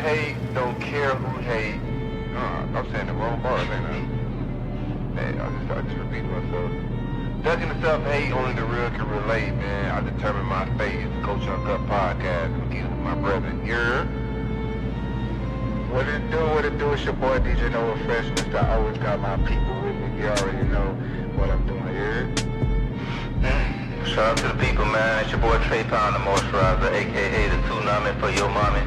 hate, don't care who hate. I'm saying the wrong bars, ain't I? Hey, I just repeat myself. Ducking the self-hate, only the real can relate, man. I determine my fate. It's the Coach Uncut podcast. I'm keeping with my brother. What it do? It's your boy DJ Noah Fresh, Mr. I always got my people with me. You already know what I'm doing here. Shout out to the people, man. It's your boy Trey Pound, the moisturizer, a.k.a. the tsunami for your mommy.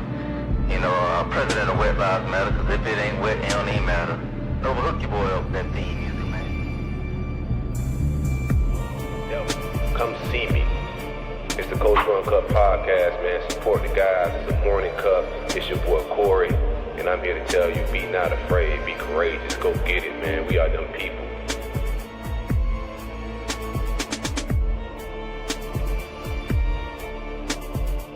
You know, I'm president of Wet Lives Matter, because if it ain't wet, it don't even matter. Overhook your boy up with that theme music, man. Yo, come see me. It's the Coach Uncut podcast, man. Support the guys. It's a morning cup. It's your boy Corey. And I'm here to tell you, be not afraid, be courageous, go get it, man. We are them people.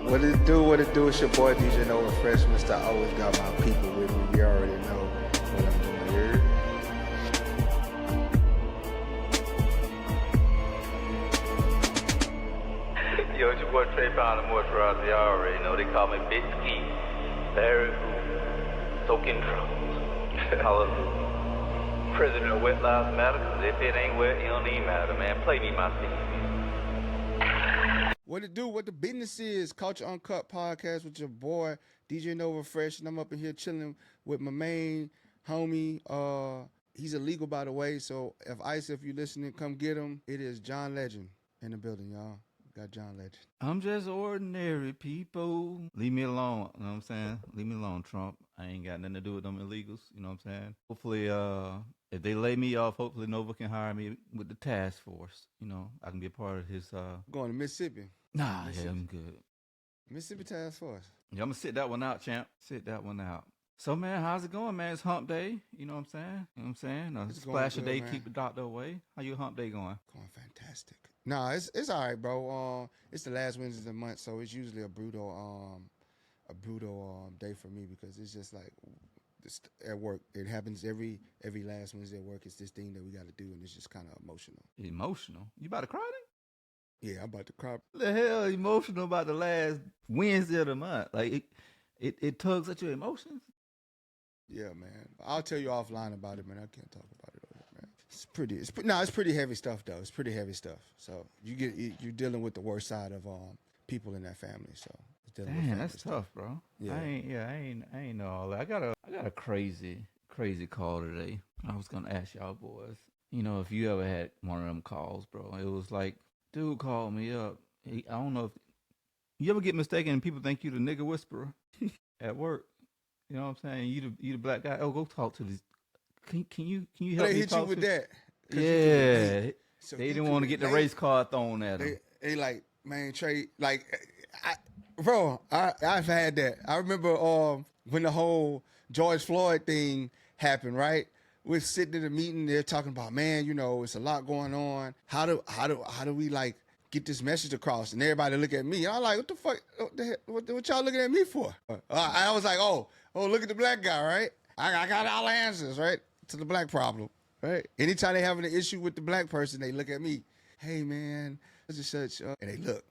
What it do, it's your boy DJ Noah Fresh, Mr. I always got my people with me. You already know what I'm doing here. Yo, it's your boy Trey Pound, the moisturizer. Y'all already know. They call me Big Ski. Larry Who. Soaking drums. Hallelujah. President of Wet Lives Matter, because if it ain't wet, it don't even matter, man. Play me my theme. What it do, what the business is, Culture Uncut podcast with your boy DJ Nova Fresh, and I'm up in here chilling with my main homie. He's illegal, by the way, so if you listening, come get him. It is John Legend in the building, y'all. Got John Legend. I'm just ordinary people. Leave me alone. You know what I'm saying? Leave me alone, Trump. I ain't got nothing to do with them illegals. You know what I'm saying? Hopefully, if they lay me off, hopefully Nova can hire me with the task force. You know, I can be a part of his. Going to Mississippi. Nah, yeah, I'm good. Mississippi Task Force. Yeah, I'm gonna sit that one out, champ. Sit that one out. So, man, how's it going, man? It's hump day. You know what I'm saying? You know what I'm saying? A splash good, a day, man. Keep the doctor away. How your hump day going? Going fantastic. Nah, it's all right, bro. It's the last Wednesday of the month, so it's usually a brutal day for me because it's just like at work. It happens every last Wednesday at work. It's this thing that we got to do, and it's just kind of emotional. Emotional? You about to cry then? Yeah, I'm about to cry. The hell emotional about the last Wednesday of the month? Like it tugs at your emotions? Yeah, man. I'll tell you offline about it, man. I can't talk about it over here, man. It's pretty heavy stuff though. It's pretty heavy stuff. So you're dealing with the worst side of people in that family. So it's dealing with damn, that's stuff. tough, bro. Yeah. I ain't know all that. I got a crazy call today. I was gonna ask y'all boys. You know, if you ever had one of them calls, bro. It was like, dude called me up. I don't know if you ever get mistaken and people think you the nigga whisperer at work. You know what I'm saying? You the black guy. Oh, go talk to this. Can you help me They hit talk you with to? that. Yeah. So They didn't want to get the race car thrown at them. They like, man, Trey, like, I've had that. I remember when the whole George Floyd thing happened, right? We're sitting in a meeting, they're talking about, man, you know, it's a lot going on. How do we like get this message across? And everybody look at me. I'm like, what the fuck? What y'all looking at me for? I was like, oh, look at the black guy, right? I got all the answers, right, to the black problem, right? Anytime they having an issue with the black person, they look at me. Hey, man, such, and they look.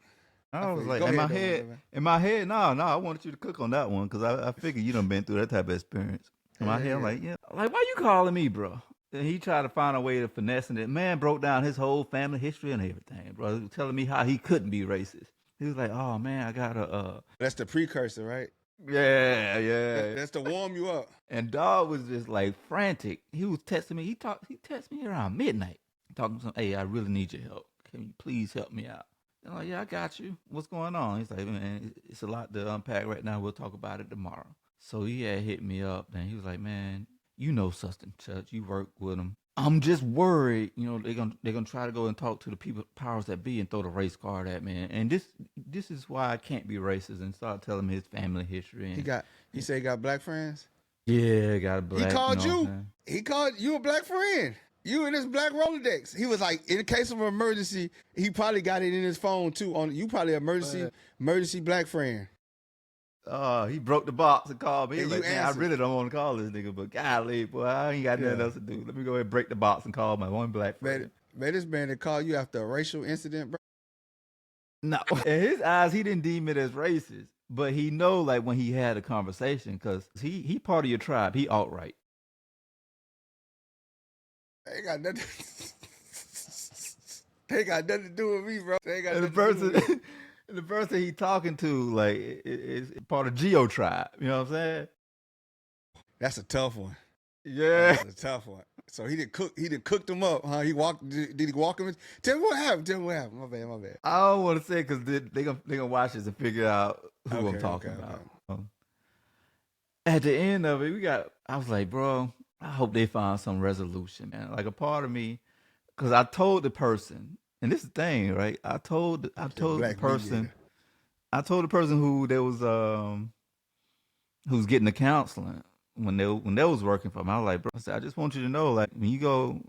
I was like, Go in ahead, my head, no, I wanted you to cook on that one because I figured you done been through that type of experience. In my head, I'm like, yeah, like, why you calling me, bro? And he tried to find a way to finessing it. Man broke down his whole family history and everything, bro. He was telling me how he couldn't be racist. He was like, oh, man, I got to... That's the precursor, right? Yeah. That's to warm you up. And dog was just like frantic. He was texting me. He texted me around midnight. Talking to him, hey, I really need your help. Can you please help me out? I'm like, yeah, I got you. What's going on? He's like, man, it's a lot to unpack right now. We'll talk about it tomorrow. So he had hit me up. Then he was like, man, you know Sustin Church. You work with him. I'm just worried, you know, they're gonna try to go and talk to the people, powers that be, and throw the race card at me. And this is why I can't be racist. And start telling me his family history. And he said he got black friends. Yeah, got a black. He called you. He called you a black friend. You in his black Rolodex. He was like, in case of an emergency, he probably got it in his phone too. On you probably emergency black friend. He broke the box and called me. He was And like, man, I really don't want to call this nigga, but golly, boy, I ain't got nothing else to do. Let me go ahead and break the box and call my one black friend. Man, this man that called you after a racial incident, bro. No. In his eyes, he didn't deem it as racist. But he know like when he had a conversation because he part of your tribe. He alt-right. Ain't got nothing. They ain't got nothing to do with me, bro. They ain't got And the nothing to do with me. person, and the person he talking to like is part of Geo tribe. You know what I'm saying? That's a tough one. Yeah. That's a tough one. So he did cook. He did cooked him up, huh? He walked. Did he walk him? Tell me what happened. Tell me what happened. My bad. My bad. I don't want to say because they gonna watch this and figure out who I'm Okay, talking okay, about. okay. At the end of it, I was like, bro, I hope they find some resolution, man. Like a part of me, because I told the person, and this is the thing, right? I told the black person, mediator. I told the person who there was who's getting the counseling when they was working for me. I was like, bro, I said, I just want you to know, like when you go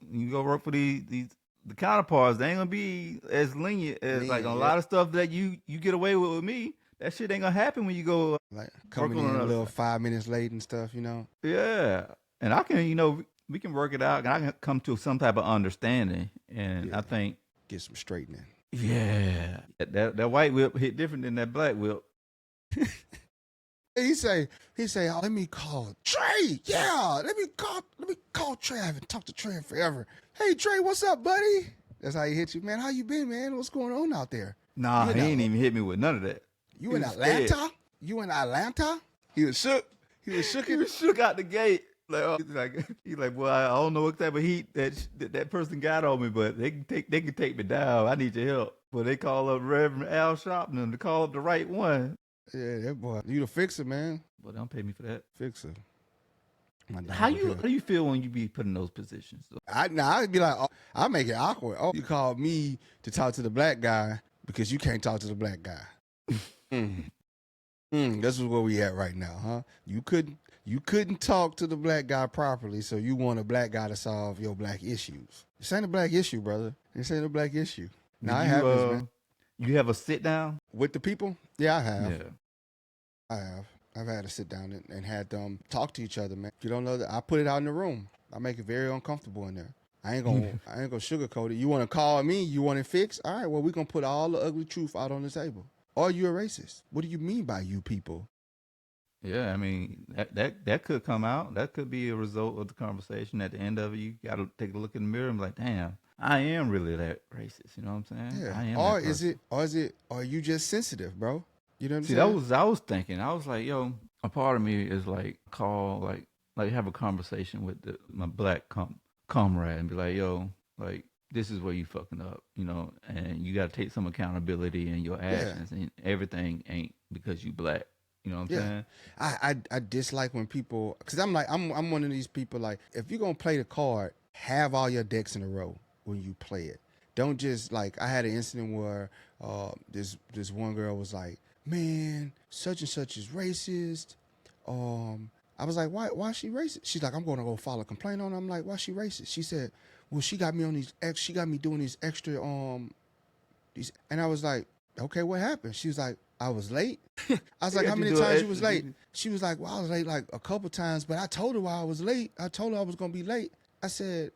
work for the counterparts, they ain't gonna be as lenient as like a lot of stuff that you get away with me. That shit ain't gonna happen when you go Like coming on in a another little side. 5 minutes late and stuff, you know. Yeah, and I can, we can work it out, and I can come to some type of understanding. And Yeah. I think, Get some straightening. yeah, that white whip hit different than that black whip. He say, oh, let me call Trey. Yeah, let me call Trey. I haven't talked to Trey in forever. Hey Trey, what's up, buddy? That's how he hit you, man. How you been, man? What's going on out there? Nah, You he in ain't Al- even hit me with none of that. You He in was Atlanta? scared. You in Atlanta? He was shook. He was shook. He was shook out the gate. He's like, well, I don't know what type of heat that person got on me, but they can take me down. I need your help. But they call up Reverend Al Sharpton to call up the right one. Yeah, that boy. You the fixer, man. But they don't pay me for that. Fixer. My dog How up here. do you feel when you be put in those positions? Though? I'd be like, oh, I make it awkward. Oh, you called me to talk to the black guy because you can't talk to the black guy. This is where we at right now, huh? You couldn't talk to the black guy properly, so you want a black guy to solve your black issues. This ain't a black issue, brother. This ain't a black issue. Now I have this, man. You have a sit down With the people? Yeah, I have. Yeah. I have. I've had to sit down and had them talk to each other, man. If you don't know that, I put it out in the room. I make it very uncomfortable in there. I ain't gonna sugarcoat it. You want to call me? You want it fixed? All right. Well, we're gonna put all the ugly truth out on the table. Are you a racist? What do you mean by you people? Yeah, I mean that could come out. That could be a result of the conversation. At the end of it, you got to take a look in the mirror and be like, damn, I am really that racist. You know what I'm saying? Yeah. I am. Are you just sensitive, bro? You know what I'm See, saying? I was thinking. I was like, yo, a part of me is like call like have a conversation with my black comrade and be like, yo, like this is where you fucking up, and you got to take some accountability in your actions, and everything ain't because you black. You know what I'm saying? I dislike when people, because I'm one of these people, like, if you're going to play the card, have all your decks in a row when you play it. Don't just, like, I had an incident where this one girl was like, man, such and such is racist. I was like, why is she racist? She's like, I'm going to go file a complaint on her. I'm like, why is she racist? She said, well, she got me doing these extra, and I was like, okay, what happened? She was like, I was late. I was like, how many times you was late? She was like, well, I was late like a couple times, but I told her why I was late. I told her I was going to be late. I said,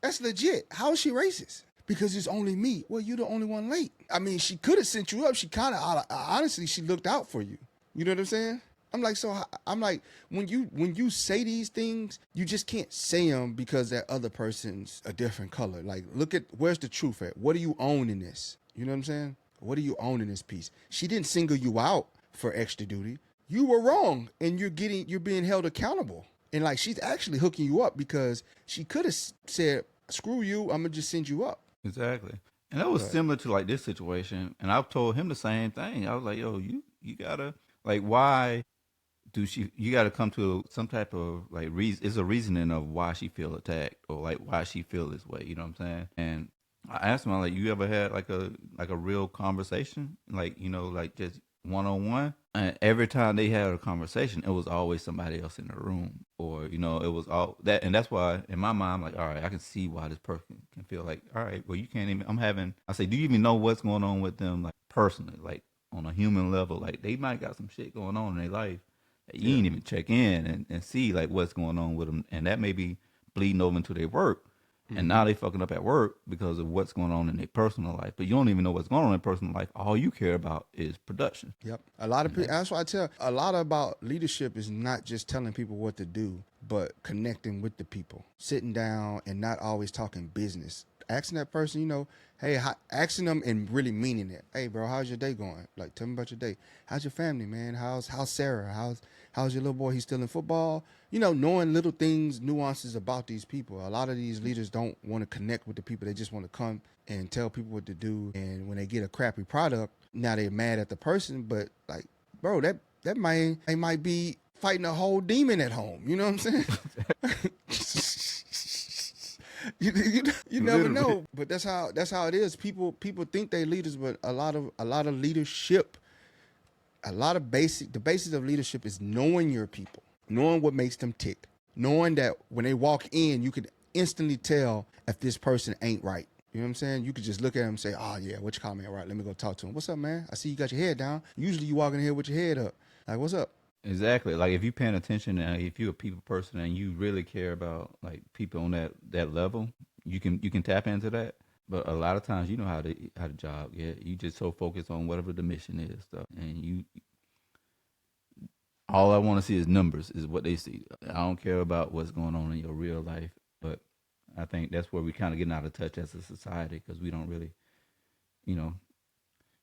that's legit. How is she racist? Because it's only me. Well, you're the only one late. I mean, she could have sent you up. She kind of, honestly, she looked out for you. You know what I'm saying? I'm like, when you say these things, you just can't say them because that other person's a different color. Like, look at, where's the truth at? What do you own in this? You know what I'm saying? What do you own in this piece? She didn't single you out for extra duty. You were wrong, and you're being held accountable. And like, she's actually hooking you up because she could have said, screw you, I'm gonna just send you up. Exactly. And that was similar to like this situation. And I've told him the same thing. I was like, yo, you gotta, like, why you gotta come to some type of like reason. It's a reasoning of why she feel attacked or like why she feel this way. You know what I'm saying? And I asked him, I'm like, you ever had like a real conversation? Like, like just one-on-one? And every time they had a conversation, it was always somebody else in the room. Or, it was all that. And that's why in my mind, I'm like, all right, I can see why this person can feel like, all right, well, you can't even, I say, do you even know what's going on with them, like personally, like on a human level? Like they might got some shit going on in their life that you ain't even check in and see like what's going on with them. And that may be bleeding over into their work. And now they fucking up at work because of what's going on in their personal life. But you don't even know what's going on in their personal life. All you care about is production. Yep. A lot of people, that's why I tell a lot about leadership is not just telling people what to do, but connecting with the people, sitting down and not always talking business. Asking that person, hey, asking them and really meaning it. Hey, bro, how's your day going? Like, tell me about your day. How's your family, man? How's Sarah? How's your little boy? He's still in football? Knowing little things, nuances about these people. A lot of these leaders don't want to connect with the people. They just want to come and tell people what to do. And when they get a crappy product, now they're mad at the person. But like, bro, that might be fighting a whole demon at home. You know what I'm saying? You never know, but that's how it is. People think they leaders, but a lot of leadership, the basis of leadership is knowing your people, knowing what makes them tick, knowing that when they walk in, you could instantly tell if this person ain't right. You know what I'm saying? You could just look at him and say, "Oh yeah, what you call me? All right, let me go talk to him. What's up, man? I see you got your head down. Usually you walk in here with your head up. Like, what's up?" Exactly. Like if you're paying attention and if you're a people person and you really care about like people on that level, you can tap into that. But a lot of times you know how the job get. You just so focused on whatever the mission is stuff. And all I want to see is numbers is what they see. I don't care about what's going on in your real life. But I think that's where we kind of getting out of touch as a society because we don't really,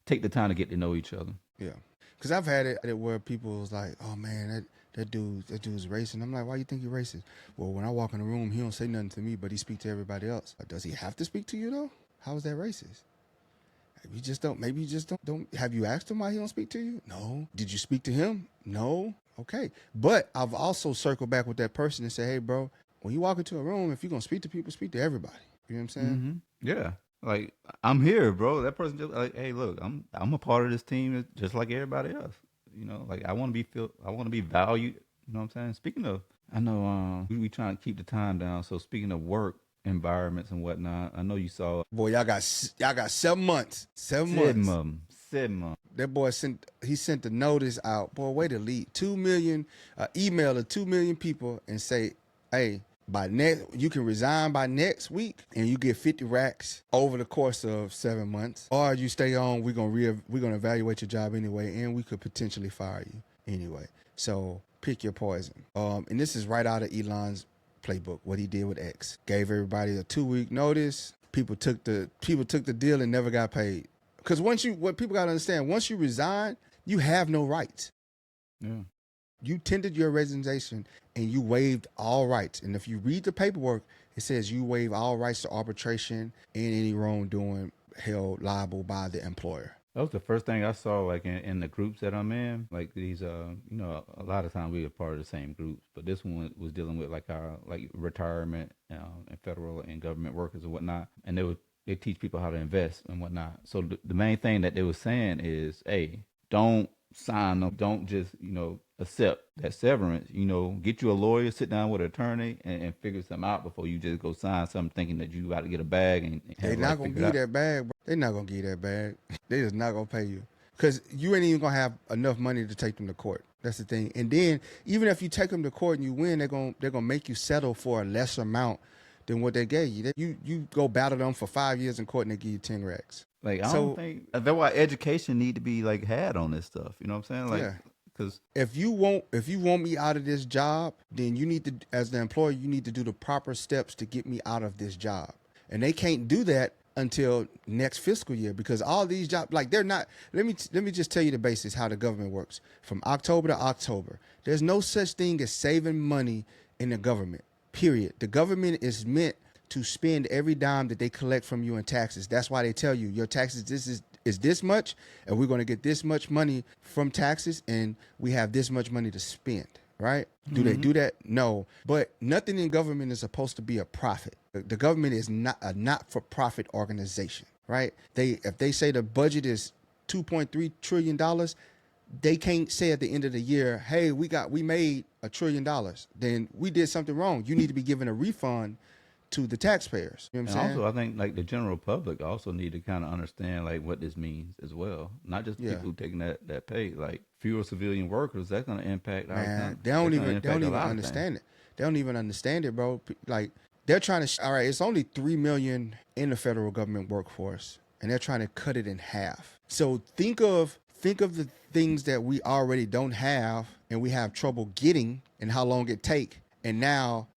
take the time to get to know each other. Yeah. Because I've had it where people was like, "Oh man, that dude's racist." I'm like, "Why you think you're racist?" Well, when I walk in the room, he don't say nothing to me, but he speak to everybody else. Like, does he have to speak to you though? How is that racist? Maybe you just don't. Have you asked him why he don't speak to you? No. Did you speak to him? No. Okay. But I've also circled back with that person and say, "Hey, bro, when you walk into a room, if you're gonna speak to people, speak to everybody." You know what I'm saying? Mm-hmm. Yeah. Like I'm here, bro. That person just like, hey, look, I'm a part of this team just like everybody else. Like I want to be valued. You know what I'm saying? Speaking of, I know we trying to keep the time down. So speaking of work environments and whatnot, I know you saw. Boy, y'all got 7 months. 7 months. 7 months. That boy sent the notice out. Boy, way to lead 2 million email to 2 million people and say, hey, you can resign by next week and you get 50 racks over the course of 7 months, or you stay on. We're gonna evaluate your job anyway, and we could potentially fire you anyway. So pick your poison. And this is right out of Elon's playbook. What he did with X, gave everybody a 2-week notice. People took the deal and never got paid. Because what people gotta understand, once you resign, you have no rights. Yeah. You tendered your resignation and you waived all rights. And if you read the paperwork, it says you waive all rights to arbitration and any wrongdoing held liable by the employer. That was the first thing I saw, like in the groups that I'm in. Like these, a lot of times we are part of the same groups, but this one was dealing with like our retirement and federal and government workers and whatnot. And they teach people how to invest and whatnot. So the main thing that they were saying is, hey, don't sign them. Don't just, accept that severance. Get you a lawyer, sit down with an attorney and figure something out before you just go sign something thinking that you about to get a bag. And they're not going to give you that bag, bro. They're not going to give you that bag. They just not going to pay you. Because you ain't even going to have enough money to take them to court. That's the thing. And then even if you take them to court and you win, they're gonna make you settle for a lesser amount than what they gave you. You go battle them for 5 years in court and they give you 10 racks. Like, I don't think that's why education need to be like had on this stuff. You know what I'm saying? Like, because if you want me out of this job, then you need to, as the employer, you need to do the proper steps to get me out of this job. And they can't do that until next fiscal year, because all these jobs, like, they're not. Let me just tell you the basics how the government works. From October to October, there's no such thing as saving money in the government. Period. The government is meant to spend every dime that they collect from you in taxes. That's why they tell you your taxes is this much, and we're going to get this much money from taxes, and we have this much money to spend. Right? Do they do that? No. But nothing in government is supposed to be a profit. The government is not a not-for-profit organization. Right? If they say the budget is $2.3 trillion, they can't say at the end of the year, hey, we made $1 trillion. Then we did something wrong. You need to be given a refund to the taxpayers. You know what I'm saying? Also, I think like the general public also need to kind of understand like what this means as well. Not just people who taking that pay. Like fewer civilian workers, that's going to impact. Man, they don't even understand it. They don't even understand it, bro. Like They're trying to, all right, it's only 3 million in the federal government workforce, and they're trying to cut it in half. So think of the things that we already don't have and we have trouble getting and how long it take. And now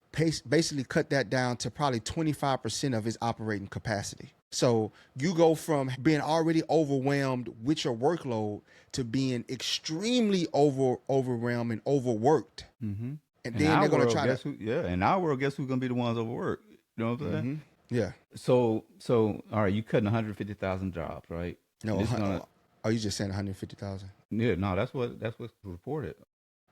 basically cut that down to probably 25% of its operating capacity. So you go from being already overwhelmed with your workload to being extremely overwhelmed and overworked. Mm-hmm. And then they're going to try to. In our world, guess who's going to be the ones overworked? You know what I'm saying? Mm-hmm. Yeah. So, all right, you cutting 150,000 jobs, right? No, are you just saying 150,000? Yeah, no, that's what's reported.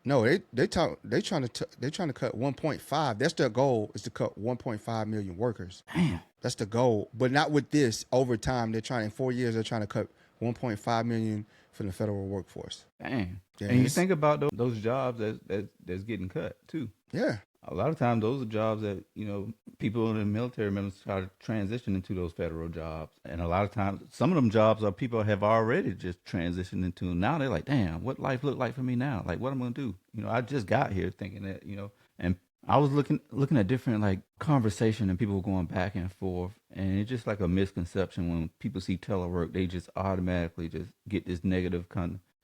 No, they're trying to cut 1.5. That's their goal, is to cut 1.5 million workers. Damn. That's the goal, but not with this. Over time, they're trying, in 4 years, they're trying to cut 1.5 million from the federal workforce. Dang. Yeah, and you think about those jobs that's getting cut too. Yeah. A lot of times those are jobs that, people in the military members try to transition into those federal jobs. And a lot of times, some of them jobs are people have already just transitioned into. Now they're like, damn, what life look like for me now? Like, what I'm going to do? I just got here thinking that, and I was looking at different like conversation and people going back and forth. And it's just like a misconception when people see telework, they just automatically just get this negative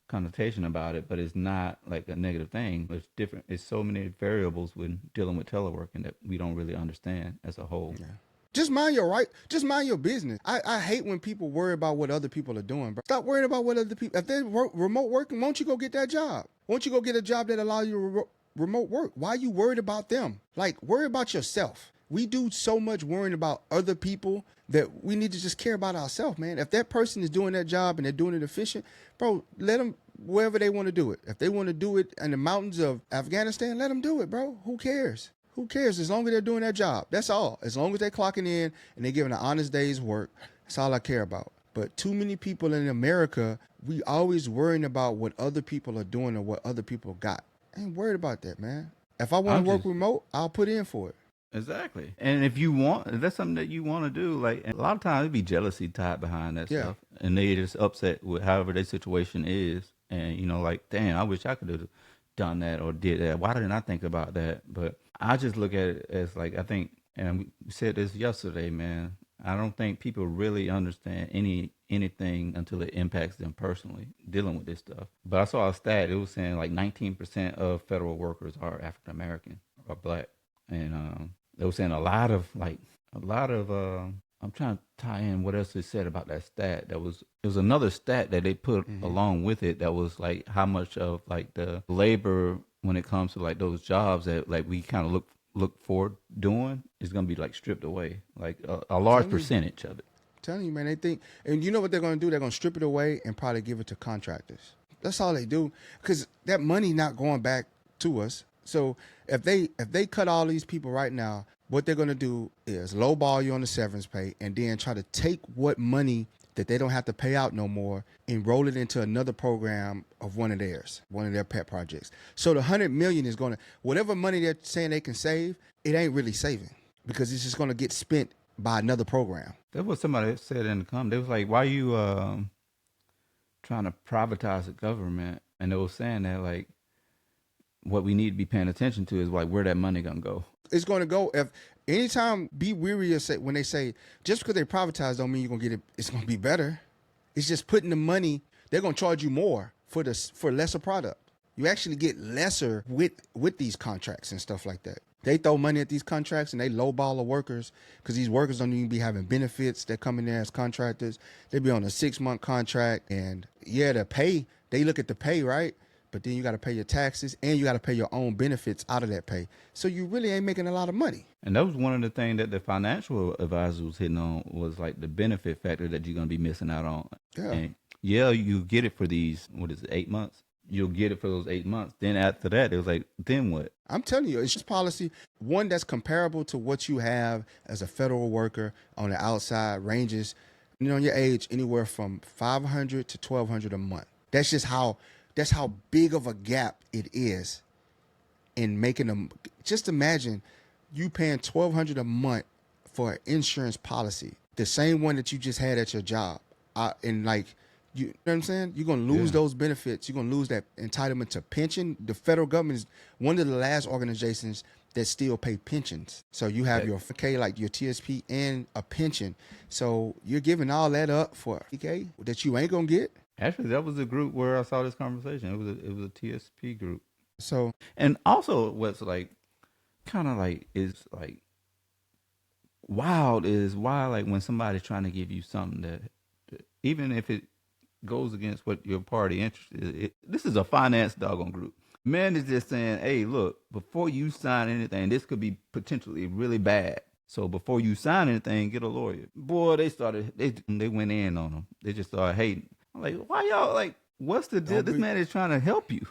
connotation about it, but it's not like a negative thing. It's different. It's so many variables when dealing with teleworking that we don't really understand as a whole. Yeah. Just mind your business. I hate when people worry about what other people are doing, bro. Stop worrying about what other people. If they're remote working, won't you go get that job? Won't you go get a job that allows you to remote work? Why are you worried about them? Like, worry about yourself. We do so much worrying about other people that we need to just care about ourselves, man. If that person is doing that job and they're doing it efficient, bro, let them wherever they want to do it. If they want to do it in the mountains of Afghanistan, let them do it, bro. Who cares? Who cares? As long as they're doing their job. That's all. As long as they're clocking in and they're giving an honest day's work, that's all I care about. But too many people in America, we always worrying about what other people are doing or what other people got. I ain't worried about that, man. If I want to work remote, I'll put in for it. Exactly. And if that's something that you want to do, like, a lot of times it'd be jealousy tied behind that stuff. And they just upset with however their situation is. And, like, damn, I wish I could have done that or did that. Why didn't I think about that? But I just look at it as like, I think, and we said this yesterday, man, I don't think people really understand anything until it impacts them personally dealing with this stuff. But I saw a stat, it was saying like 19% of federal workers are African American or black. And they were saying a lot of I'm trying to tie in what else it said about that stat. It was another stat that they put along with it that was like how much of like the labor when it comes to like those jobs that like we kind of look forward doing is going to be like stripped away, like a large percentage of it. I'm telling you, man, they think, and you know what they're going to do? They're going to strip it away and probably give it to contractors. That's all they do, because that money not going back to us. So if they cut all these people right now, what they're going to do is lowball you on the severance pay and then try to take what money that they don't have to pay out no more and roll it into another program of one of their pet projects. So the $100 million is going to, whatever money they're saying they can save, it ain't really saving because it's just going to get spent by another program. That was somebody said in the comment. They was like, why are you trying to privatize the government? And they were saying that like, what we need to be paying attention to is like where that money gonna go. It's gonna go. If anytime, be weary of when they say just because they privatize don't mean you're gonna get it. It's gonna be better. It's just putting the money. They're gonna charge you more for lesser product. You actually get lesser with these contracts and stuff like that. They throw money at these contracts and they lowball the workers because these workers don't even be having benefits. They're coming there as contractors. They be on a 6-month contract and the pay. They look at the pay, right? But then you got to pay your taxes and you got to pay your own benefits out of that pay. So you really ain't making a lot of money. And that was one of the things that the financial advisor was hitting on was like the benefit factor that you're going to be missing out on. Yeah. And you get it for these, 8 months? You'll get it for those 8 months. Then after that, it was like, then what? I'm telling you, it's just policy, one that's comparable to what you have as a federal worker on the outside, ranges, your age anywhere from $500 to $1,200 a month. That's just how big of a gap it is in making them. Just imagine you paying $1,200 a month for an insurance policy, the same one that you just had at your job, in like You know what I'm saying? You're going to lose those benefits. You're going to lose that entitlement to pension. The federal government is one of the last organizations that still pay pensions. So you have your 4K, like your TSP and a pension. So you're giving all that up for 4K that you ain't going to get. Actually, that was the group where I saw this conversation. It was a TSP group. So, and also what's like kind of like is like wild is why, like, when somebody's trying to give you something that even if it goes against what your party interest is, this is a finance doggone group. Man is just saying, hey, look, before you sign anything, this could be potentially really bad. So before you sign anything, get a lawyer. Boy, they went in on them. They just started hating. I'm like, why y'all, like, what's the deal? This man is trying to help you.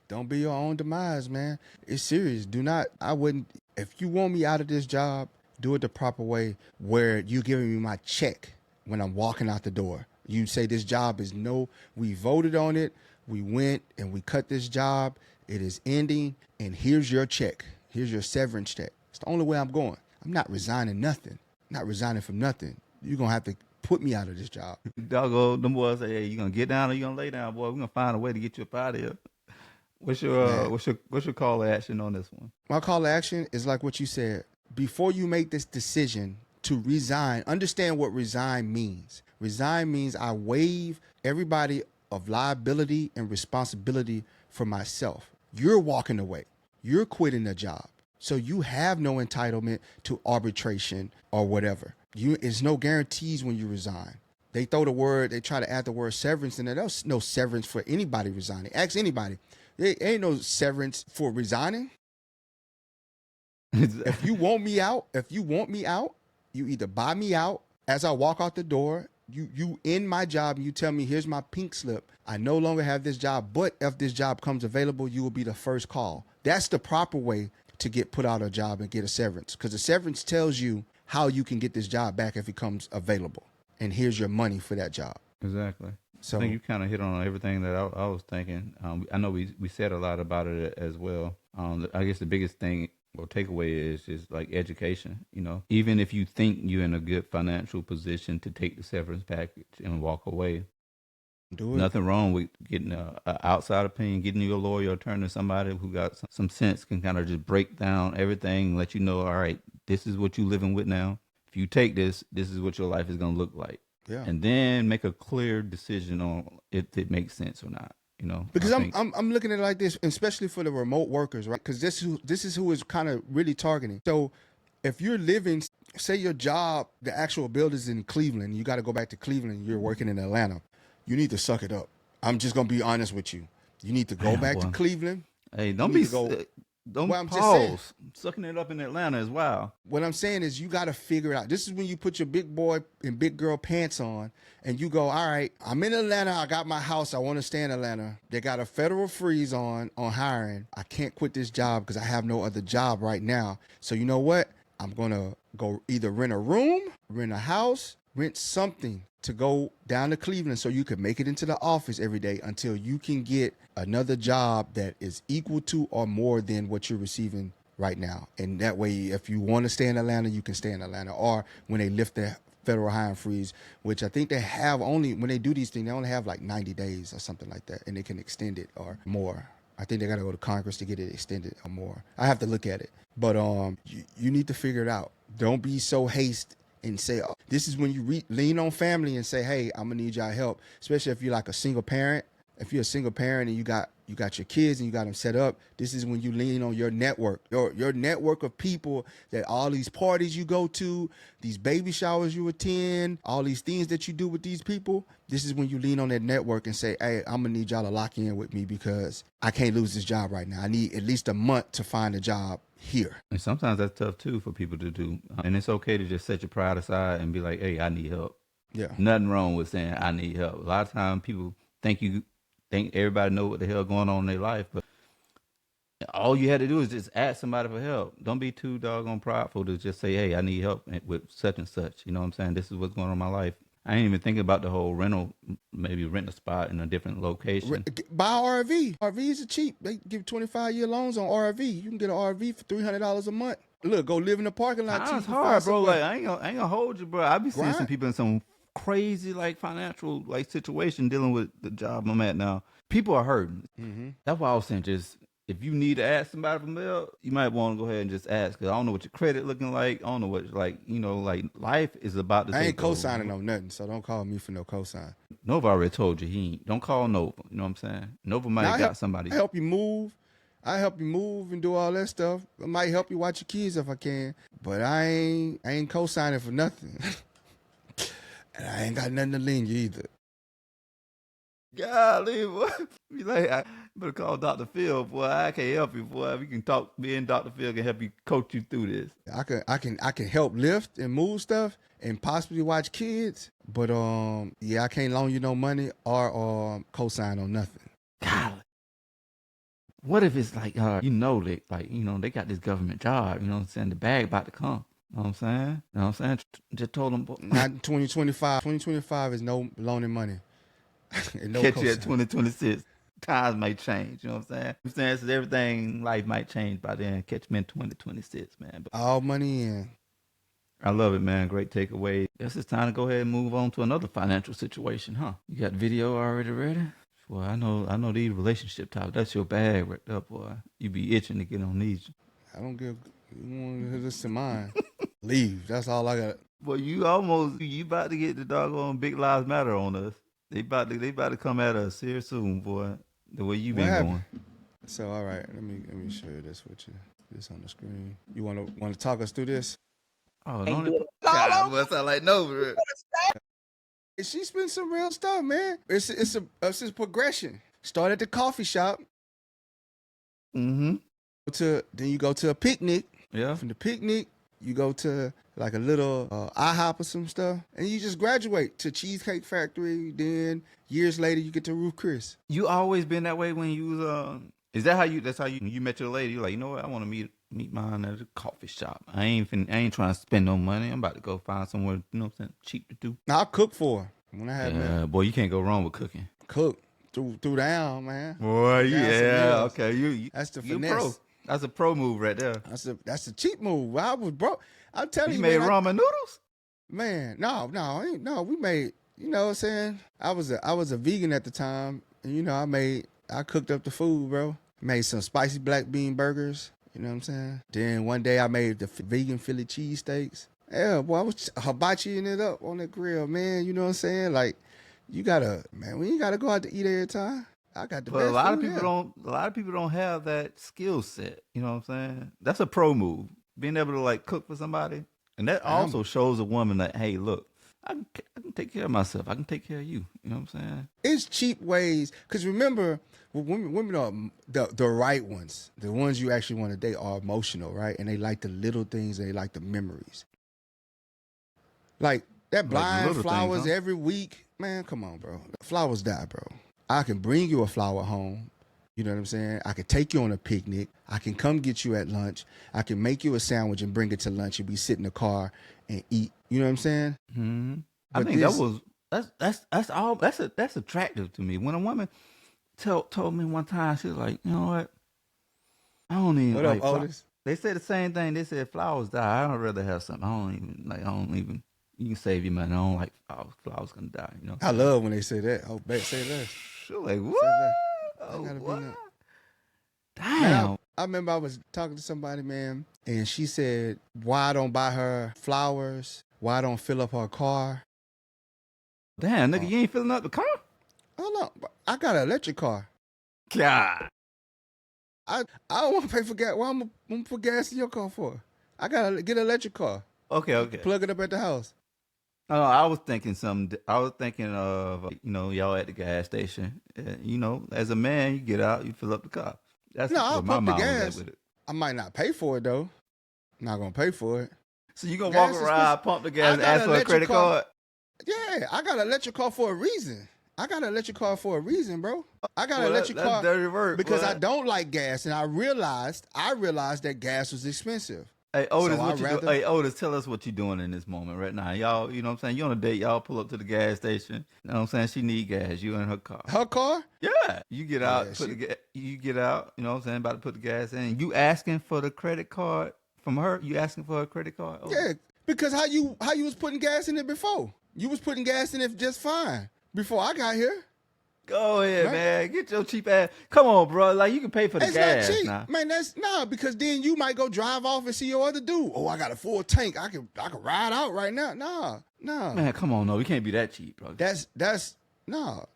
Don't be your own demise, man. It's serious. If you want me out of this job, do it the proper way where you giving me my check when I'm walking out the door. You say this job is we voted on it, we went and we cut this job, it is ending, and here's your check. Here's your severance check. It's the only way I'm going. I'm not resigning nothing. Not resigning from nothing. You're going to have to put me out of this job. Doggo, them boys say, hey, you going to get down or you going to lay down, boy? We're going to find a way to get you up out of here. What's your call to action on this one? My call to action is like what you said. Before you make this decision to resign, understand what resign means. Resign means I waive everybody of liability and responsibility for myself. You're walking away. You're quitting the job. So you have no entitlement to arbitration or whatever. It's no guarantees when you resign. They try to add the word severance in there. There's no severance for anybody resigning. Ask anybody. There ain't no severance for resigning. If you want me out, you either buy me out as I walk out the door. You end my job and you tell me, here's my pink slip. I no longer have this job, but if this job comes available, you will be the first call. That's the proper way to get put out of a job and get a severance, because the severance tells you how you can get this job back if it comes available. And here's your money for that job. Exactly. So I think you kind of hit on everything that I was thinking. I know we said a lot about it as well. I guess the biggest thing or takeaway is just like education. You know, even if you think you're in a good financial position to take the severance package and walk away, do it. Nothing wrong with getting an outside opinion, getting you a lawyer or turning to somebody who got some sense, can kind of just break down everything and let you know, all right, this is what you're living with now. If you take this, this is what your life is going to look like. Yeah. And then make a clear decision on if it makes sense or not. You know, because I'm looking at it like this, especially for the remote workers, right? Because this is who is kind of really targeting. So if you're living, say your job, the actual building's in Cleveland, you got to go back to Cleveland, you're working in Atlanta, you need to suck it up. I'm just going to be honest with you. You need to go back to Cleveland. Hey, don't pause. Sucking it up in Atlanta as well. What I'm saying is you got to figure it out. This is when you put your big boy and big girl pants on and you go, all right, I'm in Atlanta. I got my house. I want to stay in Atlanta. They got a federal freeze on hiring. I can't quit this job because I have no other job right now. So you know what? I'm going to go either rent a room, rent a house, rent something to go down to Cleveland so you can make it into the office every day until you can get another job that is equal to or more than what you're receiving right now. And that way, if you want to stay in Atlanta, you can stay in Atlanta. Or when they lift the federal hiring freeze, which I think they have only, when they do these things, they only have like 90 days or something like that, and they can extend it or more. I think they got to go to Congress to get it extended or more. I have to look at it. But you need to figure it out. Don't be so hasty and say, oh, this is when you lean on family and say, hey, I'm going to need y'all help, especially if you're like a single parent. If you're a single parent and you got your kids and you got them set up, this is when you lean on your network, your network of people, that all these parties you go to, these baby showers you attend, all these things that you do with these people. This is when you lean on that network and say, hey, I'm going to need y'all to lock in with me because I can't lose this job right now. I need at least a month to find a job here. And sometimes that's tough too for people to do. And it's okay to just set your pride aside and be like, hey, I need help. Yeah. Nothing wrong with saying I need help. A lot of times people think everybody know what the hell going on in their life, but all you had to do is just ask somebody for help. Don't be too doggone prideful to just say, hey, I need help with such and such. You know what I'm saying? This is what's going on in my life. I ain't even thinking about the whole rental, maybe rent a spot in a different location. Buy RV. RVs are cheap. They give 25-year loans on RV. You can get an RV for $300 a month. Look, go live in the parking lot. It's hard, bro. Like, I ain't gonna hold you, bro. I be seeing some people in some crazy like financial like situation dealing with the job I'm at now. People are hurting. Mm-hmm. That's why I was saying just if you need to ask somebody for help, you might want to go ahead and just ask. Cause I don't know what your credit looking like. I don't know what like like life is about to. I ain't take over. co-signing on nothing, so don't call me for no cosign. Nova already told you he ain't. Don't call Nova. You know what I'm saying? Nova might have got somebody. I help you move. I help you move and do all that stuff. I might help you watch your kids if I can, but I ain't co-signing for nothing. And I ain't got nothing to lend you either. Golly, boy. Be like, I better call Dr. Phil, boy. I can't help you, boy. We can talk. Me and Dr. Phil can help you coach you through this. I can help lift and move stuff and possibly watch kids, but yeah, I can't loan you no money or co-sign on nothing. Golly. What if it's like they got this government job, you know what I'm saying? The bag about to come. You know what I'm saying? You know what I'm saying? Just told them. Not in 2025. 2025 is no loaning money. No catch you cosign. at 2026. Times might change, you know what I'm saying? I'm saying so everything, life might change by then. Catch me in 2026, man. But All money in. I love it, man. Great takeaway. Guess it's time to go ahead and move on to another financial situation, huh? You got video already ready? Boy, I know these relationship topics. That's your bag right there, boy. You be itching to get on these. I don't give. You want to hear this to mine? Leave. That's all I got. Boy, you about to get the doggone Big Lives Matter on us. They about to come at us here soon, boy. The way you been going. So all right, let me share this with you. This on the screen. You want to talk us through this? Oh, don't it? God, boy, sound like Nova. She spent some real stuff, man. It's a progression. Start at the coffee shop. Mm-hmm. Then you go to a picnic. Yeah. From the picnic, you go to like a little IHOP or some stuff, and you just graduate to Cheesecake Factory. Then years later, you get to Ruth Chris. You always been that way when you was Is that how you? That's how you met your lady? You're like, you know what? I want to meet mine at a coffee shop. I ain't trying to spend no money. I'm about to go find somewhere, you know what I'm saying, cheap to do. Now I cook for her when I have that. Boy, you can't go wrong with cooking. Cook through down, man. Boy, yeah, okay. You that's the you finesse. Pro. That's a pro move right there. That's a cheap move. I was broke. I'm telling you, made man, ramen noodles. Man, no. We made. You know what I'm saying? I was a vegan at the time, and I cooked up the food, bro. Made some spicy black bean burgers. You know what I'm saying? Then one day I made the vegan Philly cheesesteaks. Yeah, boy, I was hibachiing it up on the grill, man. You know what I'm saying? Like, we ain't gotta go out to eat every time. I got the best a lot food a lot of people don't have that skill set. You know what I'm saying? That's a pro move. Being able to like cook for somebody. And that also shows a woman that, hey, look, I can take care of myself. I can take care of you. You know what I'm saying? It's cheap ways. Because remember, women are the right ones. The ones you actually want to date are emotional, right? And they like the little things and they like the memories. Like that blind flowers things, huh? Every week. Man, come on, bro. Flowers die, bro. I can bring you a flower home. You know what I'm saying? I can take you on a picnic. I can come get you at lunch. I can make you a sandwich and bring it to lunch and we sit in the car and eat. You know what I'm saying? Mm-hmm. I think that's attractive to me. When a woman told me one time, she was like, you know what? I don't even. What up, Otis? They said the same thing. They said flowers die. I'd rather have something. I don't even. You can save your money. I don't like flowers gonna die. You know. I love when they say that. Oh, say that. She's like, what? Oh, what? Damn. Man, I remember I was talking to somebody, man, and she said, why I don't buy her flowers? Why I don't fill up her car? Damn, nigga, you ain't filling up the car? Hold on. I got an electric car. God. I don't want to pay for gas. Why I'm going to put gas in your car for? I got to get an electric car. Okay. Plug it up at the house. Oh, I was thinking of, y'all at the gas station. As a man, you get out, you fill up the car. That's I'll my pump the mom gas. was at with it. I might not pay for it, though. I'm not going to pay for it. So you going to walk around, pump the gas, and ask for a credit card? Yeah, I got an electric car for a reason. I got an electric car for a reason, bro. I got an electric car dirty work, because I don't like gas, and I realized that gas was expensive. Hey, Otis, Hey, Otis, tell us what you're doing in this moment right now. Y'all, you know what I'm saying? You on a date, y'all pull up to the gas station. You know what I'm saying? She need gas. You in her car. Her car? Yeah. You get out, you get out, you know what I'm saying, about to put the gas in. You asking for the credit card from her? You asking for her credit card? Yeah, because how you was putting gas in it before? You was putting gas in it just fine before I got here. Go ahead, Right. man. Get your cheap ass. Come on, bro. Like, you can pay for the It's gas not cheap, now. man. That's because then you might go drive off and see your other dude. Oh, I got a full tank. I can ride out right now. No. Man, come on, no. We can't be that cheap, bro. That's no.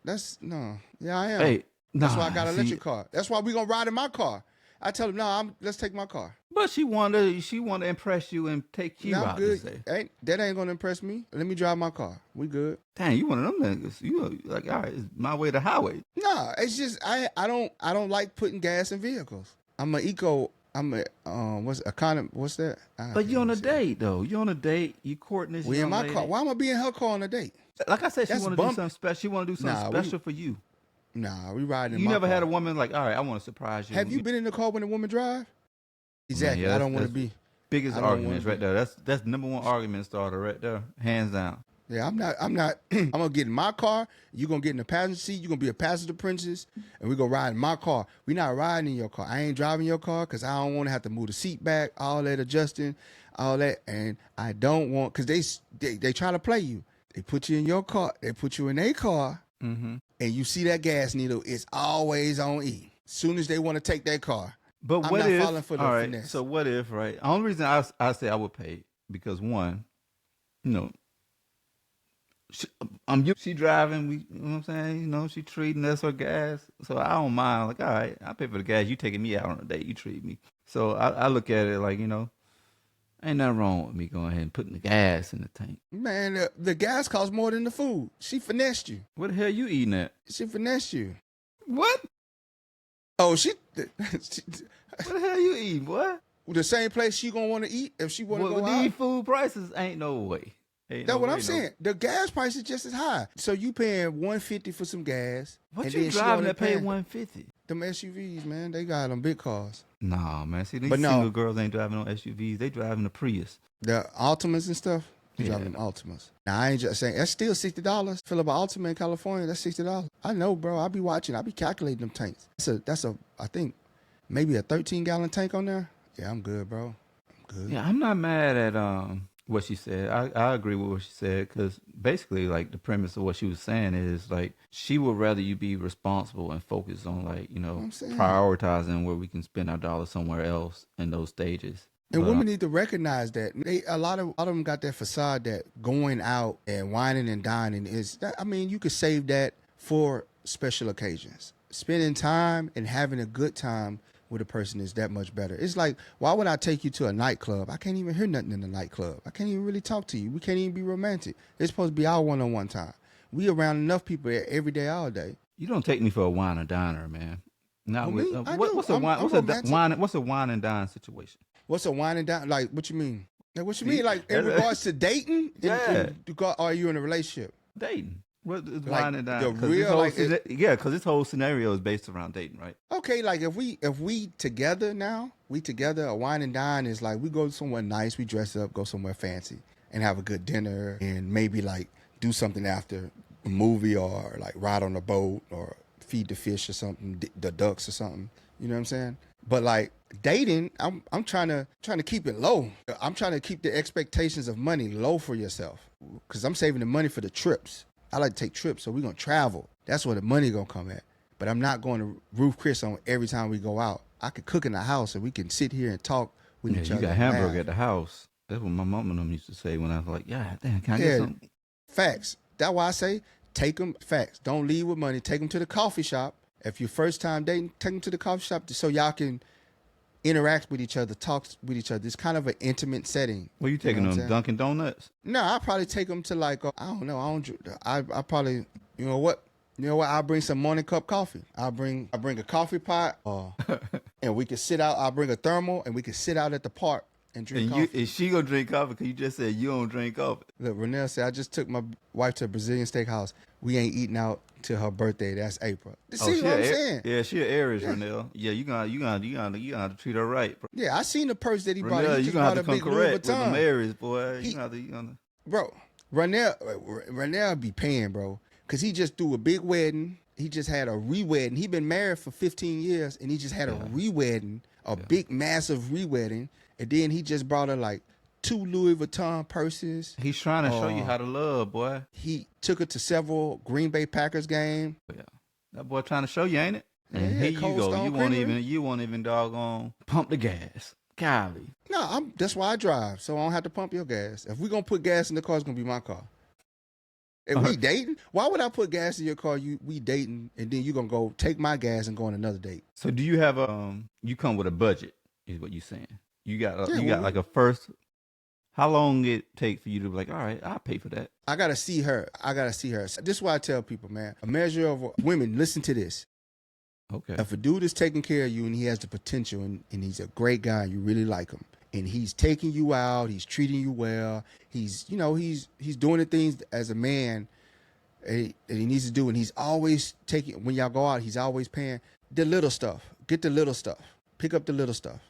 Yeah, I am. Hey, That's nah, why I got an see, electric car. That's why we gonna ride in my car. I tell him, no, let's take my car. But she wanted to impress you and take you No, I'm out good. to say. That ain't gonna impress me. Let me drive my car. We good. Dang, you one of them niggas. You like, all right, it's my way to highway. No, it's just I don't like putting gas in vehicles. I'm an eco. I'm a what's that? But you on a date though. You on a date. You courting this. We in young my lady. car. Why am I be in her car on a date? Like I said, she That's want to do bump- something special. She want to do something special for you. Nah, we riding in You my never car. had a woman like, all right, I want to surprise you. Have you been in the car when a woman drive? Exactly. yeah, I don't want that's to be. Biggest I don't arguments wanna right there. That's number one argument starter right there, hands down. Yeah, I'm not. I'm gonna get in my car. You gonna get in the passenger seat. You gonna be a passenger princess, and we gonna ride in my car. We not riding in your car. I ain't driving your car because I don't want to have to move the seat back, all that adjusting, all that, and I don't want because they try to play you. They put you in your car. They put you in their car, and you see that gas needle. It's always on E. Soon as they want to take that car, But I'm what not if? falling for the all right, finesse. so what if? Right. The only reason I say I would pay because one, you know. She driving, you know what I'm saying? She treating us her gas. So I don't mind. Like, all right, I pay for the gas. You taking me out on a date. You treat me. So I look at it like, ain't nothing wrong with me going ahead and putting the gas in the tank. Man, the gas costs more than the food. She finessed you. What the hell you eating at? She finessed you. What? Oh, What the hell you eating, boy? the same place she gonna want to eat if she want to Well, go with out. these food prices, ain't no way. That's what I'm saying. The gas price is just as high. So you paying $150 for some gas. What and you then she driving only that pay paying- $150? Them SUVs, man, they got them big cars. Nah, man. See, these But no. single girls ain't driving no SUVs. They driving the Prius. The Altimas and stuff. You Yeah. driving them Altimas. Now I ain't just saying that's still $60. Fill up an Altima in California, that's $60. I know, bro. I be watching. I be calculating them tanks. That's a I think maybe a 13-gallon tank on there. Yeah, I'm good, bro. I'm good. Yeah, I'm not mad at what she said. I agree with what she said because basically, like, the premise of what she was saying is like she would rather you be responsible and focus on I'm saying. prioritizing where we can spend our dollars somewhere else in those stages. And But, women need to recognize that. A lot of them got that facade that going out and whining and dining is. You could save that for special occasions. Spending time and having a good time with a person is that much better. It's like, why would I take you to a nightclub? I can't even hear nothing in the nightclub. I can't even really talk to you. We can't even be romantic. It's supposed to be our one-on-one time. We around enough people every day, all day. you don't take me for a wine and diner, man. Not Well, with me? I what's do. a wine? I'm What's romantic. What's a wine and dine situation? What's a wine and dine? Like, what you mean? Like, what you See, mean? Like, in regards to dating? Yeah. Are you in a relationship? Dating. What is Like, wine and dine? the 'Cause real, this whole like, because this whole scenario is based around dating, right? Okay, like if we together now, a wine and dine is like we go somewhere nice, we dress up, go somewhere fancy, and have a good dinner, and maybe like do something after a movie or like ride on a boat or feed the fish or something, the ducks or something. You know what I'm saying? But like dating, I'm trying to keep it low. I'm trying to keep the expectations of money low for yourself because I'm saving the money for the trips. I like to take trips, so we're gonna travel. That's where the money gonna come at. But I'm not going to roof Chris on every time we go out. I could cook in the house and we can sit here and talk with each You other. got and hamburger laugh. at the house. That's what my mom and them used to say when I was like, yeah, damn, can I get some? Facts. That's why I say take them. Facts. Don't leave with money. Take them to the coffee shop. If you're first time dating, take them to the coffee shop so y'all can interact with each other, talk with each other. It's kind of an intimate setting. Where you taking know what I'm them? saying? Dunkin' Donuts? No, I'll probably take them to like, I don't know. I probably, you know what? I'll bring some morning cup coffee. I'll bring a coffee pot, and we can sit out. I'll bring a thermal, and we can sit out at the park and drink And coffee. is she gonna drink coffee? Because you just said you don't drink coffee. Look, Renelle said, I just took my wife to a Brazilian steakhouse. We ain't eating out till her birthday. That's April. See she what I'm a- saying? Yeah, she an Aries, Renelle. Yeah, you gonna treat her right, bro. Yeah, I seen the purse that he brought. Renelle, He you just gonna have brought to a come big Louis correct with them Vuitton. Aries, boy. He- You gonna. Bro, Renelle be paying, bro, because he just threw a big wedding. He just had a re-wedding. He been married for 15 years, and he just had a re-wedding, a big, massive re-wedding. And then he just brought her like 2 Louis Vuitton purses. He's trying to show you how to love, boy. He took her to several Green Bay Packers game. Yeah. That boy trying to show you, ain't it? And Yeah, here you Cold go. Stone You won't even doggone pump the gas. Golly. No, that's why I drive, so I don't have to pump your gas. If we're gonna put gas in the car, it's gonna be my car. If we dating, why would I put gas in your car? We dating, and then you gonna go take my gas and go on another date. So do you have you come with a budget, is what you're saying. You got like a first, how long it take for you to be like, all right, I'll pay for that. I gotta see her. This is why I tell people, man, a measure of women, listen to this. Okay. If a dude is taking care of you and he has the potential and he's a great guy and you really like him and he's taking you out, he's treating you well, he's doing the things as a man that he needs to do, and he's always taking, when y'all go out, he's always paying the little stuff. Get the little stuff. Pick up the little stuff.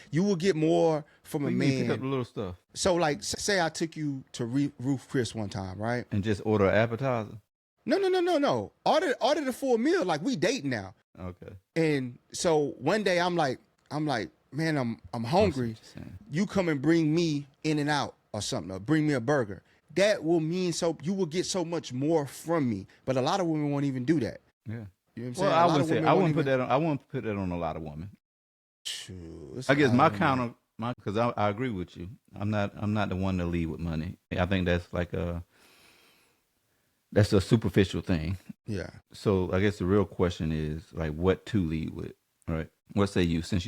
You will get more from a man. Pick up the little stuff. So like, say I took you to Roof Chris one time, right? And just order an appetizer. No. Order the full meal. Like, we dating now. Okay. And so one day I'm like, man, I'm hungry. You come and bring me In and Out or something, or bring me a burger. That will mean you will get so much more from me. But a lot of women won't even do that. Yeah. You know what I'm Well, saying? I wouldn't put that on a lot of women. Shoot, I guess because I agree with you. I'm not the one to lead with money. I think that's like that's a superficial thing. Yeah. So I guess the real question is like what to lead with, right? What say you? Since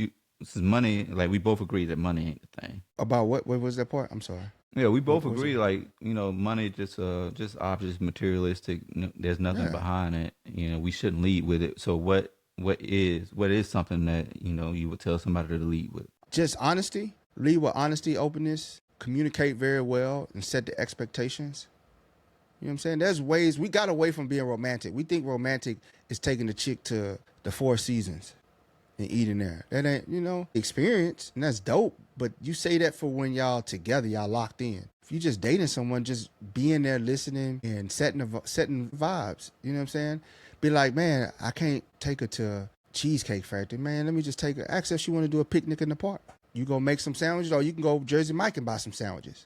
money, like we both agree that money ain't the thing. About what? What was that part? I'm sorry. Yeah, we both agree. Like, money just objects, materialistic. There's nothing behind it. We shouldn't lead with it. So what is something that you would tell somebody to lead with? Just honesty. Lead with honesty, openness. Communicate very well and set the expectations. You know what I'm saying? There's ways. We got away from being romantic. We think romantic is taking the chick to the Four Seasons and eating there. That ain't, experience, and that's dope. But you say that for when y'all together, y'all locked in. If you just dating someone, just being there, listening, and setting vibes. You know what I'm saying? Be like, man, I can't take her to Cheesecake Factory. Man, let me just take her. Ask her if she want to do a picnic in the park. You go make some sandwiches, or you can go Jersey Mike and buy some sandwiches.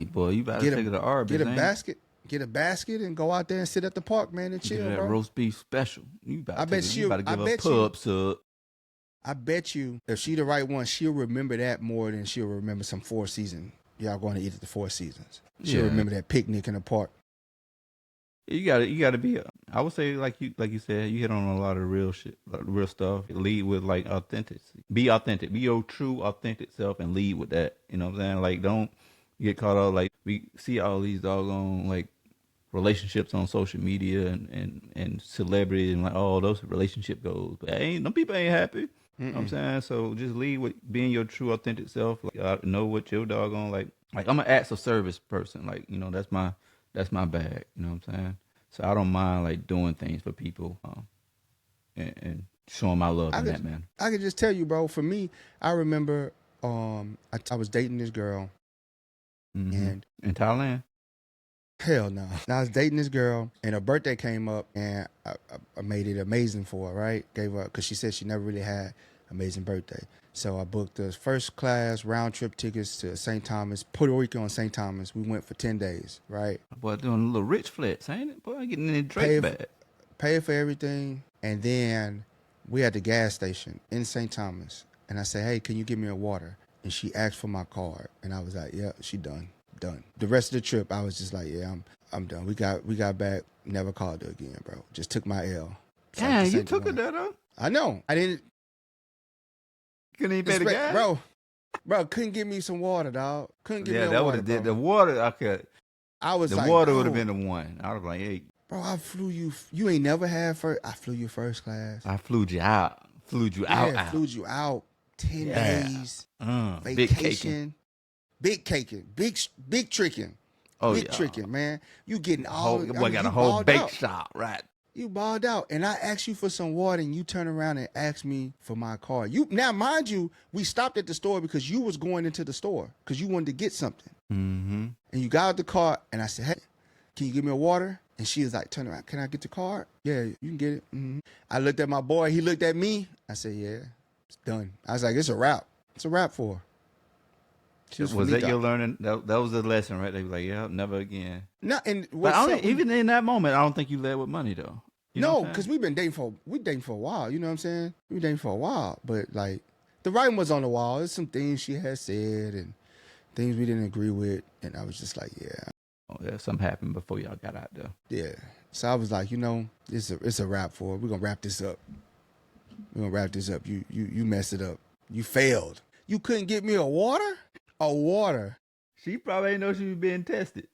Boy, you better take her to Arby's. Get a basket and go out there and sit at the park, man, and chill, that bro. Roast beef special. You better give her pub sub. I bet you if she the right one, she'll remember that more than she'll remember some Four Seasons. Y'all going to eat at the Four Seasons. She'll remember that picnic in the park. You gotta be. I would say like you said, you hit on a lot of real shit, real stuff. Lead with like authenticity. Be authentic. Be your true authentic self and lead with that. You know what I'm saying? Like don't get caught up. Like we see all these doggone like relationships on social media and celebrities and like those relationship goals. But them people ain't happy. You know what I'm saying? So just lead with being your true authentic self. Like I know what your doggone like I'm an acts of service person. Like, that's my bag. You know what I'm saying? So I don't mind like doing things for people and showing my love in that manner. I could just tell you, bro, for me, I remember I was dating this girl and in Thailand. Hell no. I was dating this girl, and her birthday came up, and I made it amazing for her, right? Gave her, because she said she never really had amazing birthday. So I booked the first class round trip tickets to St. Thomas, Puerto Rico and St. Thomas. We went for 10 days, right? Boy, doing a little rich flex, ain't it? Boy, getting in the Drake bag. Paid for everything, and then we at the gas station in St. Thomas, and I said, hey, can you give me a water? And she asked for my card, and I was like, yeah, she done. The rest of the trip, I was just like, yeah, I'm done. We got back, never called her again, bro. Just took my L. Damn, you took her there, though? I know. I didn't. Couldn't even pay the gas? Bro, couldn't give me some water, dog. Couldn't give me no water, would have did the water. I could. I was the like, water would have been the one. I was like, hey. Bro, I flew you. You ain't never had first. I flew you first class. I flew you out. Flew you out. 10 days. Vacation. Big caking. Big tricking. Big tricking, man. You getting all. Got a whole bake shop, right? You balled out, and I asked you for some water, and you turn around and asked me for my card. Now, mind you, we stopped at the store because you was going into the store because you wanted to get something. Mm-hmm. And you got out the car, and I said, hey, can you give me a water? And she was like, turn around. Can I get the card? Yeah, you can get it. Mm-hmm. I looked at my boy. He looked at me. I said, yeah, it's done. I was like, it's a wrap. It's a wrap for her. She was Was that finita. your learning? That was the lesson, right? They were like, yeah, never again. No, and But what's up, even in that moment, I don't think you led with money though. You know no, what I'm because saying? we dating for a while. You know what I'm saying? We dating for a while, but like the writing was on the wall. There's some things she had said and things we didn't agree with, and I was just like, yeah, Oh, yeah, something happened before y'all got out there. yeah. So I was like, it's a wrap for it. We're gonna wrap this up. We're gonna wrap this up. You messed it up. You failed. You couldn't get me a water? A water. She probably ain't know she was being tested.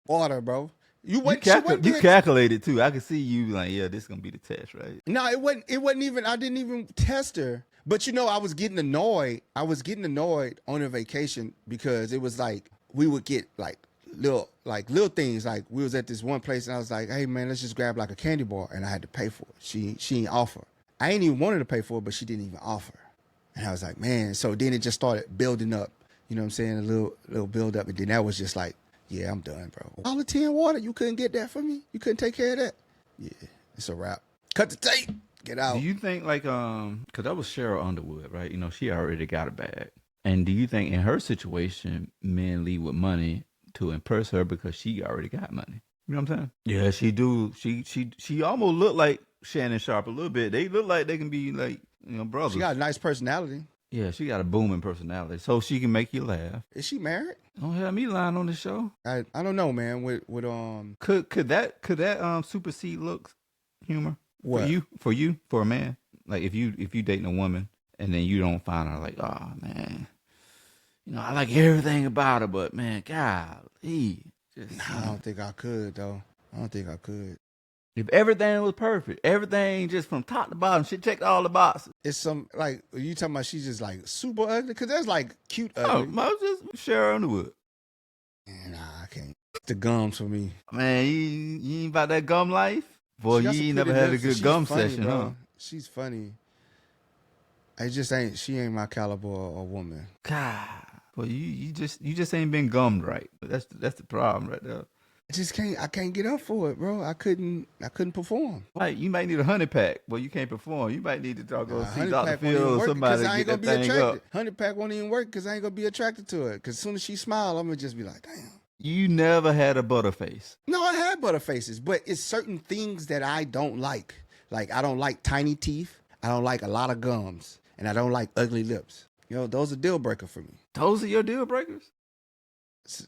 Water, bro. You calculated too. I could see you like, yeah, this is gonna be the test, right? No, it wasn't even, I didn't even test her. But I was getting annoyed. I was getting annoyed on a vacation because it was like we would get like little things. Like we was at this one place and I was like, hey man, let's just grab like a candy bar, and I had to pay for it. She ain't offer. I ain't even wanted to pay for it, but she didn't even offer. And I was like, man, so then it just started building up. You know what I'm saying? A little build up. And then that was just like, yeah, I'm done, bro. All the 10 water, you couldn't get that for me? You couldn't take care of that? Yeah, it's a wrap. Cut the tape. Get out. Do you think like because that was Cheryl Underwood, right? You know, she already got a bag. And do you think in her situation, men leave with money to impress her because she already got money? You know what I'm saying? Yeah, she do. She almost looked like Shannon Sharp a little bit. They look like they can be like, brothers. She got a nice personality. Yeah, she got a booming personality, so she can make you laugh. Is she married? Don't have me lying on the show. I don't know, man. With Could that supersede looks, humor? What? For a man? Like if you dating a woman and then you don't find her like, oh man, I like everything about her, but man, golly, I don't think I could though. I don't think I could. If everything was perfect, everything just from top to bottom, she checked all the boxes. It's some like you talking about she's just like super ugly, because that's like cute Oh, ugly. I was just Cheryl Underwood. Nah, I can't. The gums for me. Man, you ain't about that gum life? Boy, She got you some ain't never pretty had a lips, and good she's gum funny, session, bro. huh? She's funny. She ain't my caliber of woman. God, well, you just ain't been gummed right. That's the problem right there. I can't get up for it, bro. I couldn't perform. Like you might need a honey pack, but you can't perform. You might need to go see Honey Dr. pack won't even Phil or work somebody because I to ain't get gonna that be thing attracted. up. Honey pack won't even work because I ain't gonna be attracted to it. Because as soon as she smile, I'm gonna just be like, damn. You never had a butterface. No, I had butterfaces, but it's certain things that I don't like. Like I don't like tiny teeth. I don't like a lot of gums, and I don't like ugly lips. Those are deal breaker for me. Those are your deal breakers?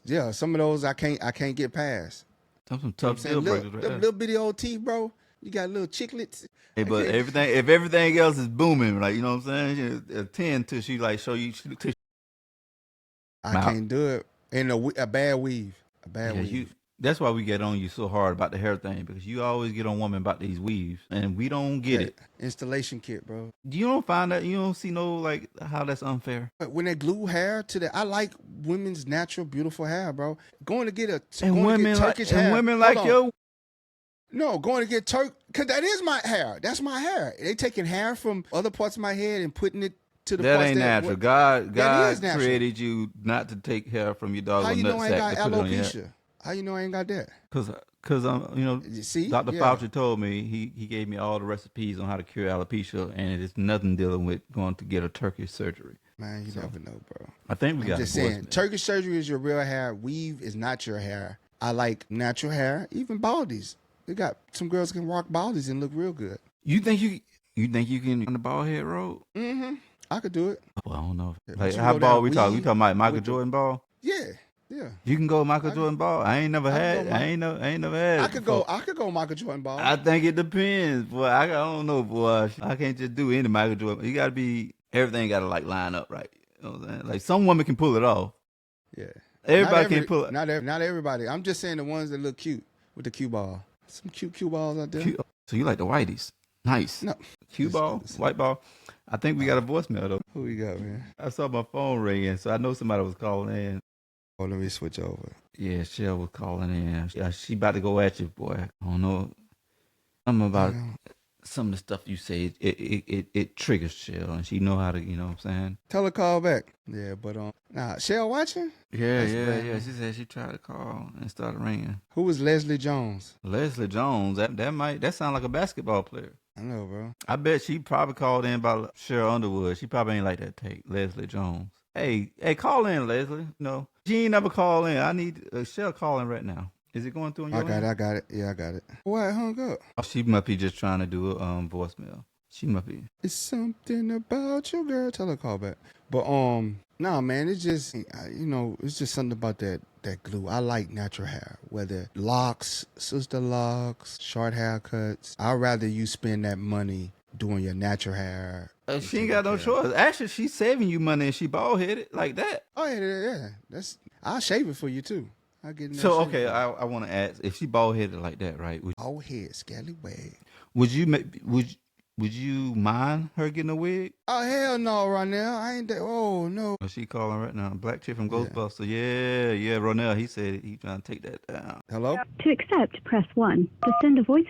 Yeah, some of those I can't get past. Some tough deal breakers right there. Little bitty old teeth, bro. You got little chiclets. Hey, but if everything else is booming, like, you know what I'm saying? A 10 till she like show you. I can't do it. And a bad weave. A bad weave. That's why we get on you so hard about the hair thing, because you always get on women about these weaves, and we don't get it. Installation kit, bro. You don't find that, you don't see no, like, how that's unfair. But when they glue hair to I like women's natural, beautiful hair, bro. Going to get Turkish hair. And women like yo. No, going to get because that is my hair. That's my hair. They taking hair from other parts of my head and putting it to the that parts ain't that natural. God natural. created you not to take hair from your dog. How you know I ain't got to put it on your head. alopecia? How you know I ain't got that? Because See? Dr. Yeah. Fauci told me, he gave me all the recipes on how to cure alopecia, and it is nothing dealing with going to get a Turkish surgery. Man, you never know, bro. I think we got just saying, Turkish surgery is your real hair. Weave is not your hair. I like natural hair, even baldies. They got some girls can rock baldies and look real good. You think you can on the bald head road? Mm-hmm. I could do it. Well, I don't know. Yeah, Like but you how go bald down we talking? We weave talking about Michael with the- Jordan bald? Yeah. Yeah. You can go Michael Jordan bald. I ain't never had. I ain't never had. I it could before. go. I could go Michael Jordan ball. I think it depends, boy. I don't know, boy. I can't just do any Michael Jordan. You got to be, everything got to like line up right. You know what I'm saying? Like some women can pull it off. Yeah. Everybody can't pull it. Not everybody. I'm just saying the ones that look cute with the cue ball. Some cute cue balls out there. So you like the whiteys? Nice. No. Cue ball, white ball. I think we got a voicemail though. Who we got, man? I saw my phone ringing, so I know somebody was calling in. Oh, let me switch over. Yeah, Shell was calling in. Yeah, she about to go at you, boy. I don't know. Something about some of the stuff you say. It triggers Shell, and she know how to. You know what I'm saying? Tell her call back. Yeah, but Shell watching? Yeah. She said she tried to call and started ringing. Who was Leslie Jones? Leslie Jones. That sound like a basketball player. I know, bro. I bet she probably called in by Cheryl Underwood. She probably ain't like that tape. Leslie Jones. Hey, call in, Leslie. No, she ain't never call in. I need Shell calling right now. Is it going through on your end? I got it. Yeah, I got it. Why it hung up? Oh, she must be just trying to do a voicemail. She must be. It's something about you, girl. Tell her to call back. But nah, man, it's just it's just something about that glue. I like natural hair, whether locks, sister locks, short haircuts. I'd rather you spend that money doing your natural hair. She ain't got no choice. Actually, she's saving you money and she bald headed like that. Oh yeah. I'll shave it for you too. I'll get in there. So okay, I want to ask, if she bald headed like that, right? Bald head, scallywag. Would you mind her getting a wig? Oh hell no, Ronell. I ain't that. Oh no. Oh, she calling right now. Black chick from Ghostbusters. Yeah, Ronell. He said he trying to take that down. Hello. To accept, press 1. To send a voice.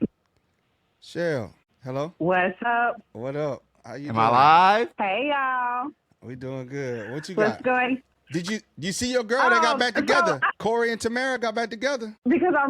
Shell. Hello. What's up? What up? How you Am doing? I live? Hey, y'all. We doing good. What you What's got? going? Did you see your girl that got back so together? Corey and Tamara got back together. Because I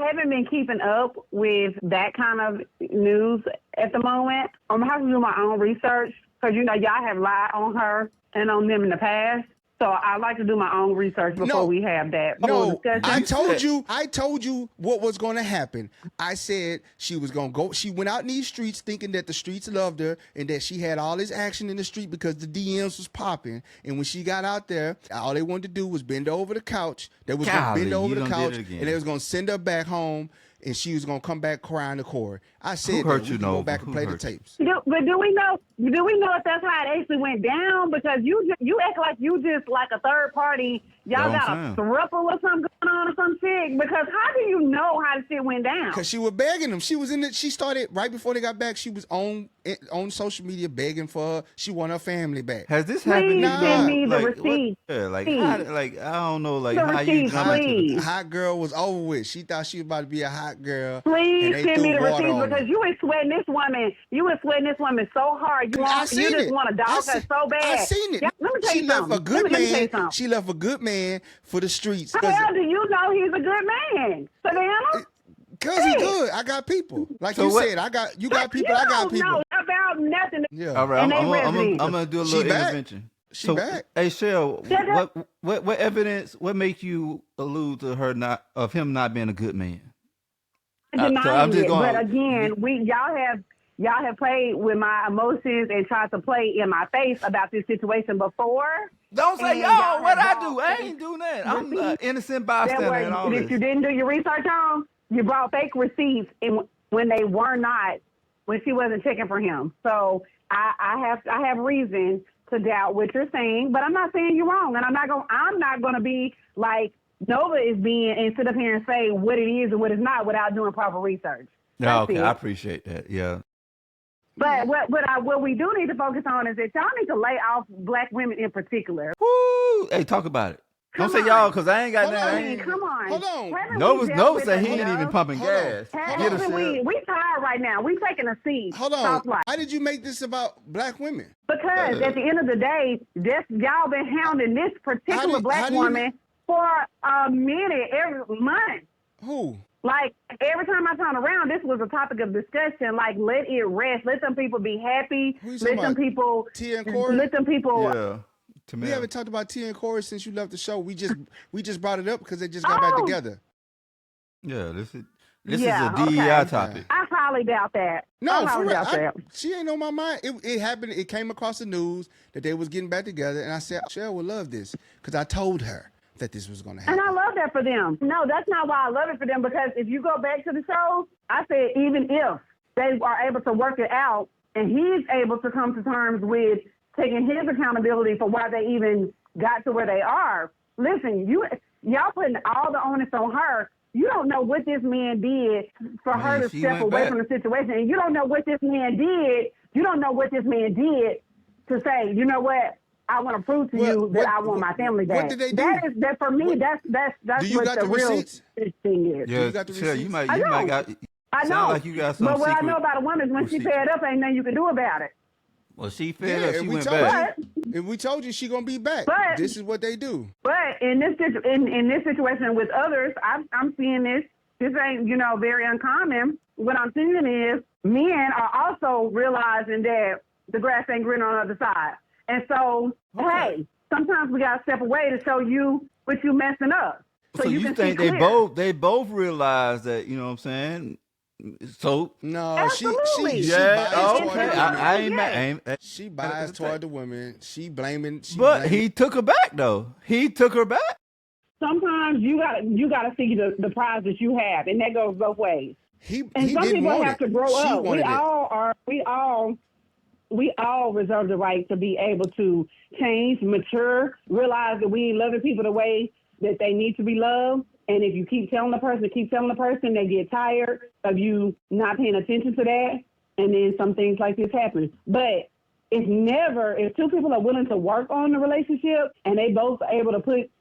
haven't been keeping up with that kind of news at the moment. I'm going to have to do my own research because, y'all have lied on her and on them in the past. So I like to do my own research before we have that full discussion. I told you what was going to happen. I said she was going to go. She went out in these streets thinking that the streets loved her and that she had all this action in the street because the DMs was popping. And when she got out there, all they wanted to do was bend over the couch. They was going to bend over the couch and they was going to send her back home. And she was gonna come back crying to Corey. I said that we can go back and play the tapes. But do we know if that's how it actually went down? Because you act like you just like a third party. Y'all got a throuple or something going on or some shit. Because how do you know how the shit went down? Because she was begging them. She was in it. She started right before they got back. She was on social media begging for her. She want her family back. Has this happened? Please send me the receipt. I don't know, The how receipt, please. Hot girl was over with. She thought she was about to be a hot girl. Please send me the receipt because you was sweating this woman. You was sweating this woman so hard. You just want to dog her so bad. I seen it. Let me tell she you left something. a good Let me tell you man. something. She left a good man for the streets. How the hell do you know he's a good man? Savannah? Cause he good. I got people. Like So you what- said, I got people. I got people. No, about nothing. Yeah. All right, And I'm they gonna do a She little back? intervention. She back? Hey, Shell, what evidence? What make you allude to him not being a good man? Denying it, but again, y'all have played with my emotions and tried to play in my face about this situation before. Don't say And y'all. What I have do? I ain't do that. I'm receipts an innocent that bystander and all that this. you didn't do your research on. You brought fake receipts when they were not, when she wasn't checking for him. So I have reason to doubt what you're saying, but I'm not saying you're wrong, and I'm not gonna be like Nova is being and sit up here and say what it is and what it's not without doing proper research. Yeah, That's okay, it. I appreciate that. Yeah. But what we do need to focus on is that y'all need to lay off black women in particular. Woo! Hey, talk about it. Don't say y'all, because I ain't got nothing. Come on. Hold on. Haven't Nova we dealt said with he ain't enough? even pumping Hold on. gas. Hold on. We tired right now. We taking a seat. Hold on. Talk like. Why did you make this about black women? Because at the end of the day, y'all been hounding this particular black woman for a minute every month. Who? Like, every time I turn around, this was a topic of discussion. Like, let it rest. Let them people be happy. Who you Let talking them about? people. Tia and Corey? Let them people. Yeah. We haven't talked about Tia and Corey since you left the show. We just brought it up because they just got back together. Yeah, this is Yeah, a DEI okay. topic. I highly doubt that. No, I for highly real. doubt that. She ain't on my mind. It happened. It came across the news that they was getting back together, and I said, Cheryl would love this because I told her that this was going to happen. And I love that for them. No, that's not why I love it for them, because if you go back to the show, I said even if they are able to work it out and he's able to come to terms with taking his accountability for why they even got to where they are. Listen, y'all putting all the onus on her. You don't know what this man did for her to step away from the situation. And you don't know what this man did. You don't know what this man did to say, you know what? I want to prove to you that I want my family back. What did they do? That for me, that's do you what got the real receipts? thing is. Yeah, you got the Cheryl, receipts? you might I know. got. I know. Sound like you got some but what I secret know about a woman is when she receipts. fed up, ain't nothing you can do about it. Well, she fed up. She and we went told back. you, and we told you she gonna be back. But- This is what they do. But in this situation with others, I'm seeing this. This ain't very uncommon. What I'm seeing is men are also realizing that the grass ain't green on the other side, and so hey, sometimes we gotta step away to show you what you messing up. So you can think see clear. they both realize that, you know what I'm saying? So No, Absolutely. she yeah, biased okay. toward the I women. ain't mad. She biased toward the women. She blaming. But he took her back though. He took her back. Sometimes you gotta see the prize that you have, and that goes both ways. And he some didn't people want have it. to grow She up. wanted We all reserve the right to be able to change, mature, realize that we ain't loving people the way that they need to be loved. And if you keep telling the person, they get tired of you not paying attention to that. And then some things like this happen. But if two people are willing to work on the relationship and they both are able to put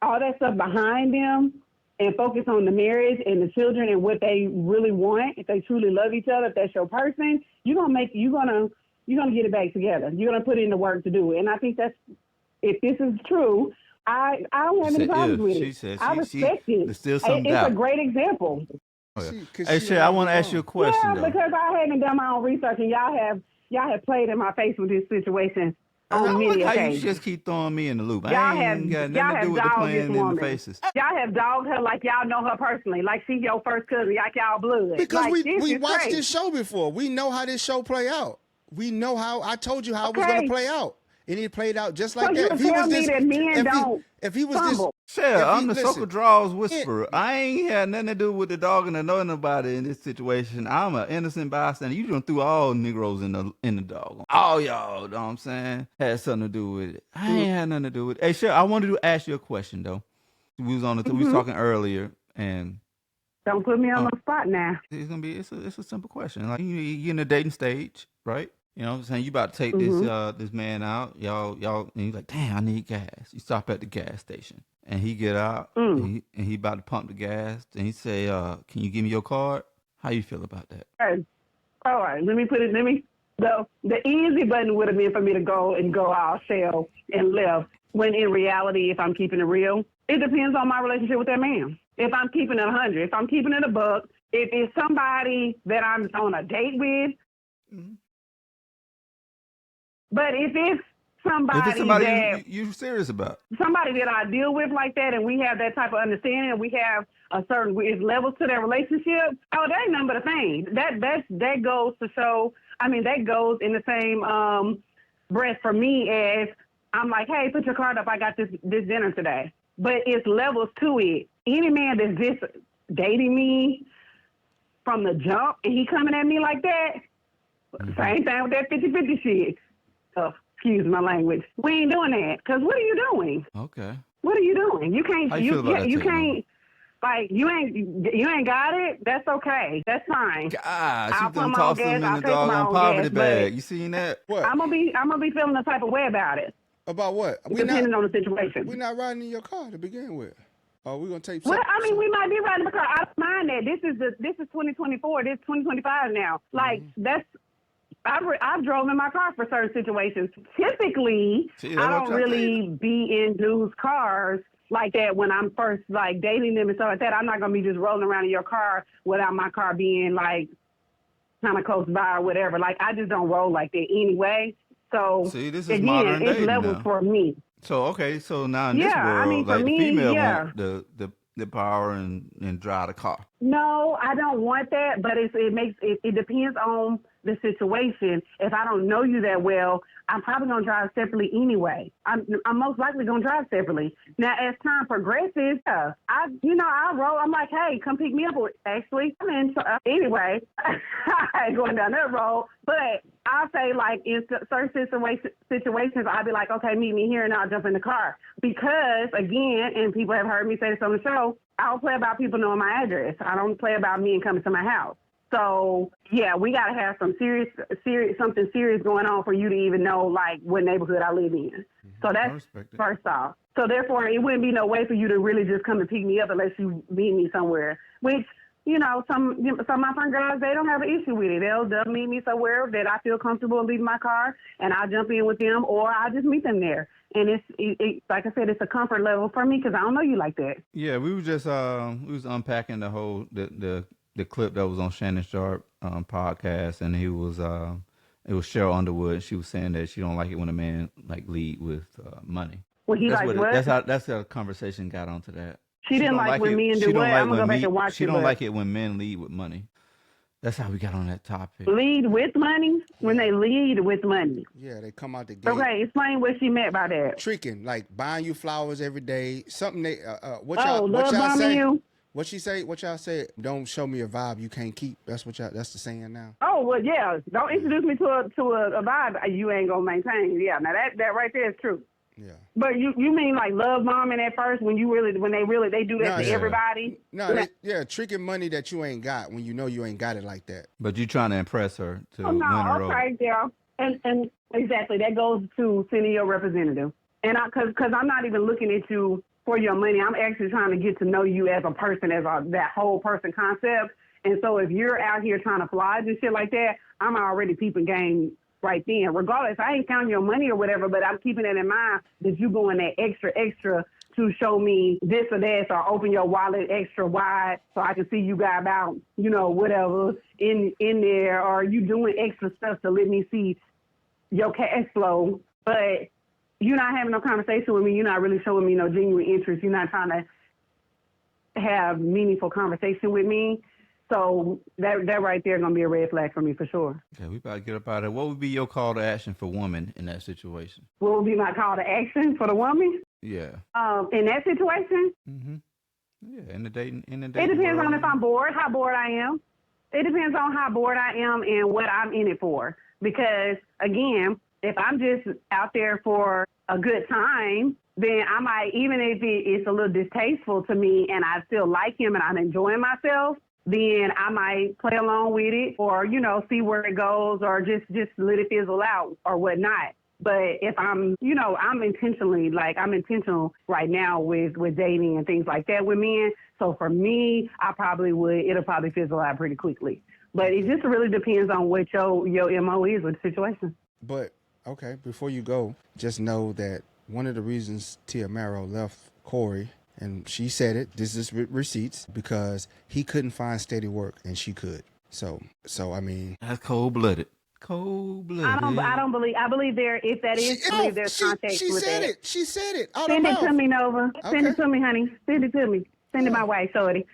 all that stuff behind them and focus on the marriage and the children and what they really want, if they truly love each other, if that's your person, you're gonna get it back together. You're gonna put in the work to do it. And I think if this is true, I don't have any problems with it. I respect it. There's still some it's doubt. a great example. Oh, yeah. Hey, Shay, I want to ask you a question, though. Because I haven't done my own research, and y'all have played in my face with this situation on many how occasions. you just keep throwing me in the loop. Y'all I ain't got nothing to do with the playing in the faces. Y'all have dogged her like y'all know her personally, like she's your first cousin, like y'all blood. Because like, we watched crazy. this show before. We know how this show play out. We know how. I told you how it was going to play out. And it played out just like that. If he was this, Sure, I'm the so-called draws whisperer. I ain't had nothing to do with the dog and know nobody in this situation. I'm an innocent bystander. You done threw all Negroes in the dog. All y'all, know what I'm saying, had something to do with it. I ain't had nothing to do with it. Hey, sure, I wanted to ask you a question though. We was talking earlier, and don't put me on the spot now. It's a simple question. Like you're in the dating stage, right? You know what I'm saying? You about to take this man out. Y'all, and he's like, damn, I need gas. You stop at the gas station. And he get out, and he about to pump the gas. And he say, can you give me your card? How you feel about that? All right, the easy button would have been for me to go all shell and left. When in reality, if I'm keeping it real, it depends on my relationship with that man. If I'm keeping it 100, if I'm keeping it a buck, if it's somebody that I'm on a date with, but if it's somebody that you're serious about, somebody that I deal with like that, and we have that type of understanding, and we have a certain levels to that relationship, that ain't nothing but a thing. That goes to show. I mean, that goes in the same breath for me as I'm like, hey, put your card up. I got this dinner today. But it's levels to it. Any man that's just dating me from the jump and he coming at me like that, same thing with that 50-50 shit. Excuse my language. We ain't doing that. Because what are you doing? Okay. What are you doing? You can't. How you feel about that, you can't. Like you ain't got it. That's okay. That's fine. God, she done tossed him in the doggone poverty bag. You seen that? What? I'm gonna be feeling the type of way about it. About what? Depending on the situation. We're not riding in your car to begin with. Oh, we're gonna take. Well, I mean, we might be riding the car. I don't mind that. This is 2024. This is 2025 now. Like that's. I've drove in my car for certain situations. Typically, I don't really be in dudes' cars like that when I'm first like dating them and stuff like that. I'm not gonna be just rolling around in your car without my car being like kind of close by or whatever. Like I just don't roll like that anyway. So see, this is modern it's dating levels now. for me. So okay, so now in this world, I mean, for like me, the female want the power and drive the car. No, I don't want that, but it depends on the situation. If I don't know you that well, I'm probably gonna drive separately anyway. I'm most likely gonna drive separately. Now, as time progresses, I roll. I'm like, hey, come pick me up. Actually, I mean, anyway, I ain't going down that road. But I'll say, like, in certain situations, I'll be like, okay, meet me here, and I'll jump in the car. Because, again, and people have heard me say this on the show, I don't play about people knowing my address. I don't play about me and coming to my house. So, yeah, we got to have something serious going on for you to even know, like, what neighborhood I live in. So that's first off. So, therefore, it wouldn't be no way for you to really just come and pick me up unless you meet me somewhere, which, you know, some of my friend girls, they don't have an issue with it. They'll meet me somewhere that I feel comfortable in leaving my car, and I'll jump in with them, or I'll just meet them there. And it's like I said, it's a comfort level for me because I don't know you like that. Yeah, we were just we was unpacking the whole the clip that was on Shannon Sharp podcast, and he was It was Cheryl Underwood. She was saying that she don't like it when a man like lead with money. Well, he That's likes what. what? That's how the conversation got onto that. She didn't don't like when it. men She do don't what? like I'm gonna go when back and watch She it. don't But like it when men lead with money. That's how we got on that topic. lead with money? When they lead with money. Yeah, they come out the gate. Okay, explain what she meant by that. Tricking, like buying you flowers every day. Something they what Oh, y'all love bombing say? you? What she say? What y'all say? Don't show me a vibe you can't keep. That's what y'all. That's the saying now. Oh, well, yeah. Don't introduce me to a vibe you ain't gonna maintain. Yeah, now that right there is true. Yeah. But you mean like love bombing at first when they do that to yeah. everybody? No, tricking money that you ain't got when you know you ain't got it like that. But you trying to impress her to Oh, win her no, over. okay, yeah. And exactly, that goes to sending your representative. And because I'm not even looking at you for your money, I'm actually trying to get to know you as a person, that whole person concept. And so if you're out here trying to fly and shit like that, I'm already peeping game right then. Regardless, I ain't counting your money or whatever, but I'm keeping it in mind that you going that extra to show me this or that, or open your wallet extra wide so I can see you got about, whatever in there, or you doing extra stuff to let me see your cash flow. But you're not having no conversation with me. You're not really showing me no genuine interest. You're not trying to have meaningful conversation with me. So that right there going to be a red flag for me for sure. Okay, we about to get up out of there. What would be your call to action for women in that situation? What would be my call to action for the woman? Yeah. In that situation? Mm-hmm. Yeah, in the dating It depends on if I'm bored, how bored I am. It depends on how bored I am and what I'm in it for. Because, again, if I'm just out there for a good time, then I might, even if it's a little distasteful to me and I still like him and I'm enjoying myself, then I might play along with it or, see where it goes or just let it fizzle out or whatnot. But if I'm intentional right now with dating and things like that with men. So for me, it'll probably fizzle out pretty quickly. But it just really depends on what your MO is with the situation. But, okay, before you go, just know that one of the reasons Tia Maro left Corey, and she said it, this is receipts, because he couldn't find steady work and she could. So I mean. That's cold-blooded. Cold-blooded. I believe there's context with that. She said it. Send it to me, Nova. Okay. Send it to me, honey. Send it to me. Send it my way, Shorty.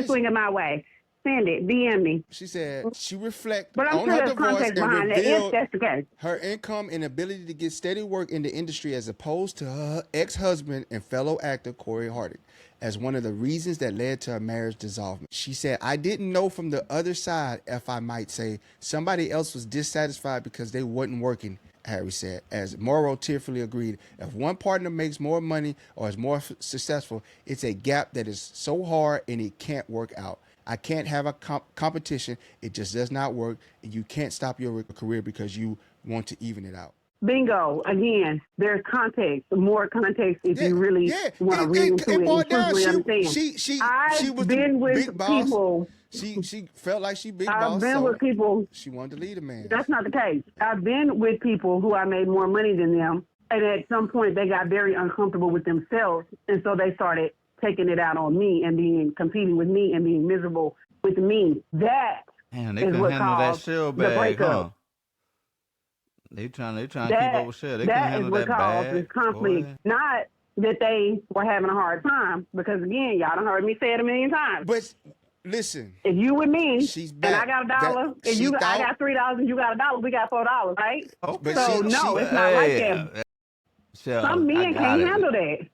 Swing it my way. Send it. DM me. She said she reflected But I'm on sure her there's divorce context and behind that, if revealed that's the case. her income and ability to get steady work in the industry as opposed to her ex-husband and fellow actor Corey Hardy as one of the reasons that led to her marriage dissolvement. She said, I didn't know from the other side, if I might say, somebody else was dissatisfied because they wasn't working, Harry said, as Morrow tearfully agreed. If one partner makes more money or is more successful, it's a gap that is so hard and it can't work out. I can't have a competition. It just does not work. And you can't stop your career because you want to even it out. Bingo. Again, there's context, more context if you really want to read into it and truthfully understand. I've been with people. She felt like she big I've boss. been with people. She wanted to lead a man. That's not the case. I've been with people who I made more money than them. And at some point, they got very uncomfortable with themselves. And so they started taking it out on me and competing with me and being miserable with me. That Man, they is couldn't what handle that caused shell the bag, breakup. huh? They trying to keep up with shell. They couldn't handle that That is what caused bag. this conflict. Boy. Not that they were having a hard time, because again, y'all done heard me say it a million times. But listen, if you with me she's and back. I got $1, and I got $3 and you got $1, we got $4, right? Okay. So it's not like that. Shell, Some men can't handle that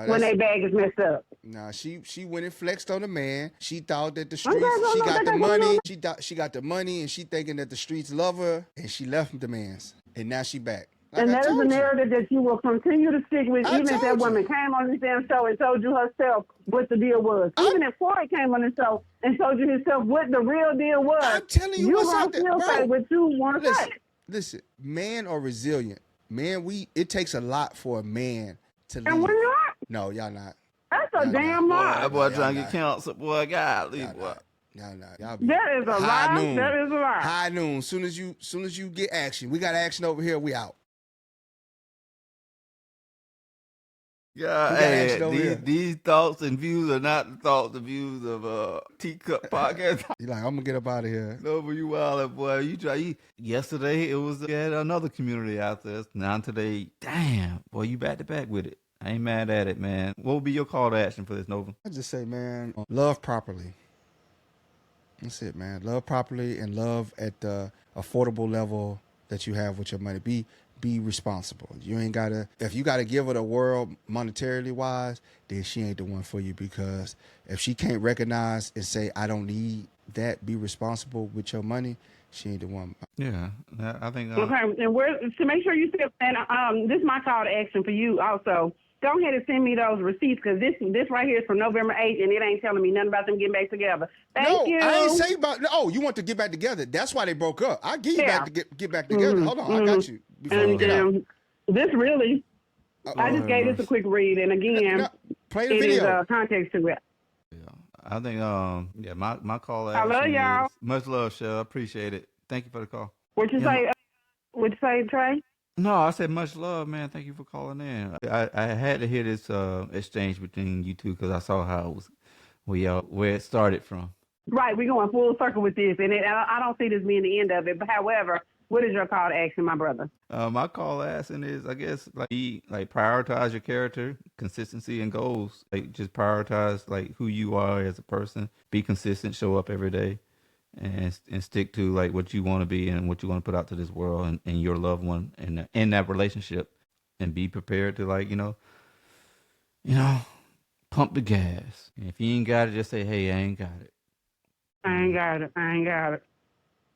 when their bag is messed up. Nah, she went and flexed on the man. She thought that the streets, she got the money. She got the money, and she thinking that the streets love her, and she left the man's, and now she back. Like and that is a narrative that you will continue to stick with, even if that woman came on this damn show and told you herself what the deal was. Even if Corey came on the show and told you himself what the real deal was. I'm telling you what's out there, bro. Say what you want to say. Listen, men are resilient. Man, it takes a lot for a man to leave. And we're not. No, y'all not. That's a damn lie. That boy trying to get canceled. Boy, God, leave boy. Y'all not. That is a lie. Noon. That is a lie. High noon. Soon as you get action, we got action over here. We out. Yeah, got hey, action over here. these thoughts and views are not the thoughts and views of Teacup Podcast. You like, I'm gonna get up out of here. No, but you wild, boy. Yesterday it was at another community out there. Now today, damn, boy, you back to back with it. I ain't mad at it, man. What would be your call to action for this, Nova? I just say, man, love properly. That's it, man. Love properly and love at the affordable level that you have with your money. Be responsible. You ain't gotta. If you gotta give her the world monetarily wise, then she ain't the one for you. Because if she can't recognize and say, I don't need that, be responsible with your money, she ain't the one. Yeah, I think. Okay, and to make sure you step, and this is my call to action for you also. Go ahead and send me those receipts, because this right here is from November 8th, and it ain't telling me nothing about them getting back together. Thank you. I ain't say about. Oh, you want to get back together? That's why they broke up. I give you back to get back together. Mm-hmm. Hold on, I got you. Before you get out. This really, I just gave this a quick read, and again, play the it video. is context to it. Yeah, I think. Yeah, my call to I action love y'all. is much love, Shell. Appreciate it. Thank you for the call. What you say? What you say, Trey? No, I said much love, man. Thank you for calling in. I had to hear this exchange between you two because I saw how it was where it started from. Right, we're going full circle with this, and I don't see this being the end of it. But however, what is your call to action, my brother? My call to action is, I guess, like prioritize your character, consistency, and goals. Like just prioritize like who you are as a person. Be consistent. Show up every day. And stick to like what you want to be and what you want to put out to this world and your loved one and in that relationship, and be prepared to like you know pump the gas. And if you ain't got it, just say, hey, I ain't got it. I ain't got it.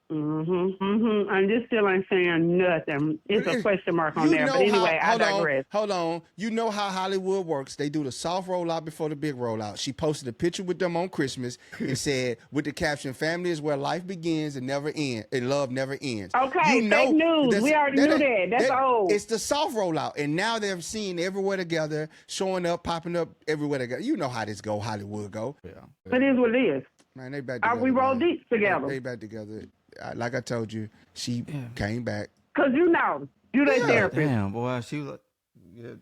And this still ain't saying nothing. It's a question mark on there. But anyway, I digress. Hold on. You know how Hollywood works. They do the soft rollout before the big rollout. She posted a picture with them on Christmas and said, with the caption, "Family is where life begins and never ends, and love never ends." Okay, fake news. We already knew that. That's old. It's the soft rollout. And now they're seen everywhere together, showing up, popping up everywhere together. You know how this go, Hollywood go. Yeah. It is what it is. Man, they back together. We roll deep together. They back together. Like I told you, she came back. Because you that therapist. Damn, boy, she was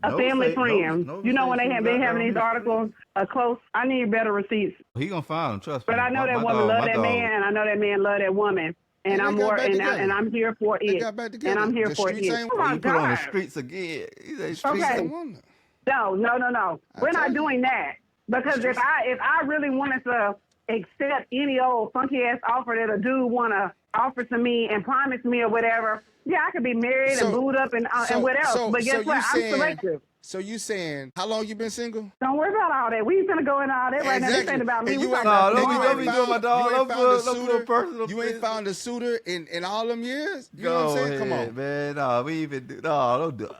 a family friend. You know when they have been having these articles close, I need better receipts. He gonna find them, trust me. But I know that woman love that man, and I know that man love that woman. And I'm more, and I'm here for it. And I'm here for it. Oh my God. Put on the streets again. Okay. No. We're not doing that. Because if I really wanted to accept any old funky ass offer that a dude wanna offer to me and promise me or whatever, yeah, I could be married and booed up and what else. But guess what? I'm selective. So you saying, how long you been single? Don't worry about all that. We ain't finna go into all that right now. This ain't about me. You ain't found a suitor in all them years? You know what I'm saying? Come on. Man, don't do it.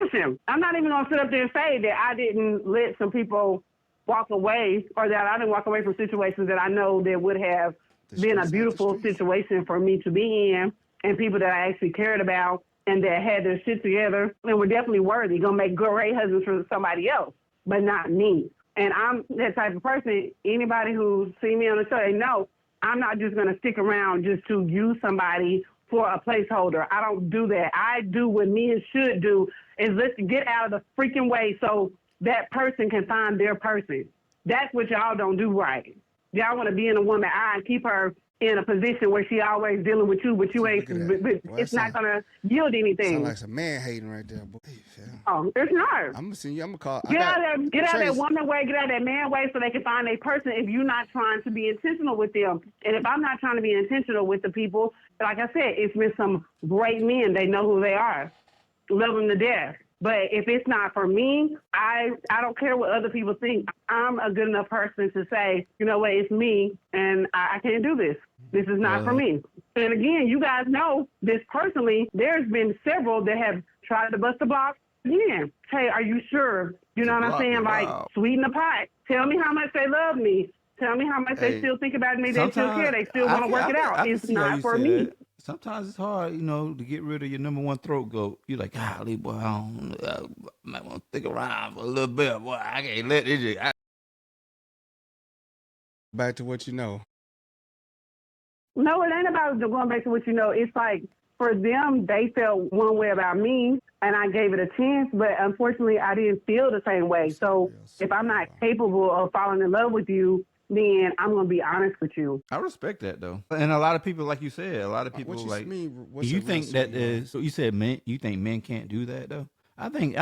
Listen, I'm not even gonna sit up there and say that I didn't let some people walk away, or that I didn't walk away from situations that I know that would have been a beautiful situation for me to be in, and people that I actually cared about and that had their shit together and were definitely worthy, gonna make great husbands for somebody else, but not me. And I'm that type of person. Anybody who see me on the show, they know I'm not just gonna stick around just to use somebody for a placeholder. I don't do that. I do what men should do, is let's get out of the freaking way so that person can find their person. That's what y'all don't do right. Y'all want to be in a woman's eye and keep her in a position where she always dealing with you, but you ain't. But it's not gonna yield anything. Sound like some man hating right there, boy. Oh, it's not. I'm gonna send you. I'm gonna call. Get out of that woman way. Get out of that man way, so they can find a person. If you're not trying to be intentional with them, and if I'm not trying to be intentional with the people, like I said, it's been some great men. They know who they are. Love them to death. But if it's not for me, I don't care what other people think. I'm a good enough person to say, you know what, it's me, and I can't do this. This is not for me. And again, you guys know this personally. There's been several that have tried to bust the block again. Hey, are you sure? You know what I'm saying? Like, sweeten the pot. Tell me how much they love me. Tell me how much they still think about me. They still care. They still want to work it out. It's not for me. Sometimes it's hard, to get rid of your number one throat goat. You're like, golly, boy, I might want to stick around for a little bit. Boy, I can't let this. Back to what you know. No, it ain't about going back to what you know. It's like, for them, they felt one way about me, and I gave it a chance, but unfortunately, I didn't feel the same way. So if I'm not capable of falling in love with you, then I'm going to be honest with you. I respect that though, and a lot of people, like you said, a lot of people like. You think that is? So you said men? You think men can't do that though? I think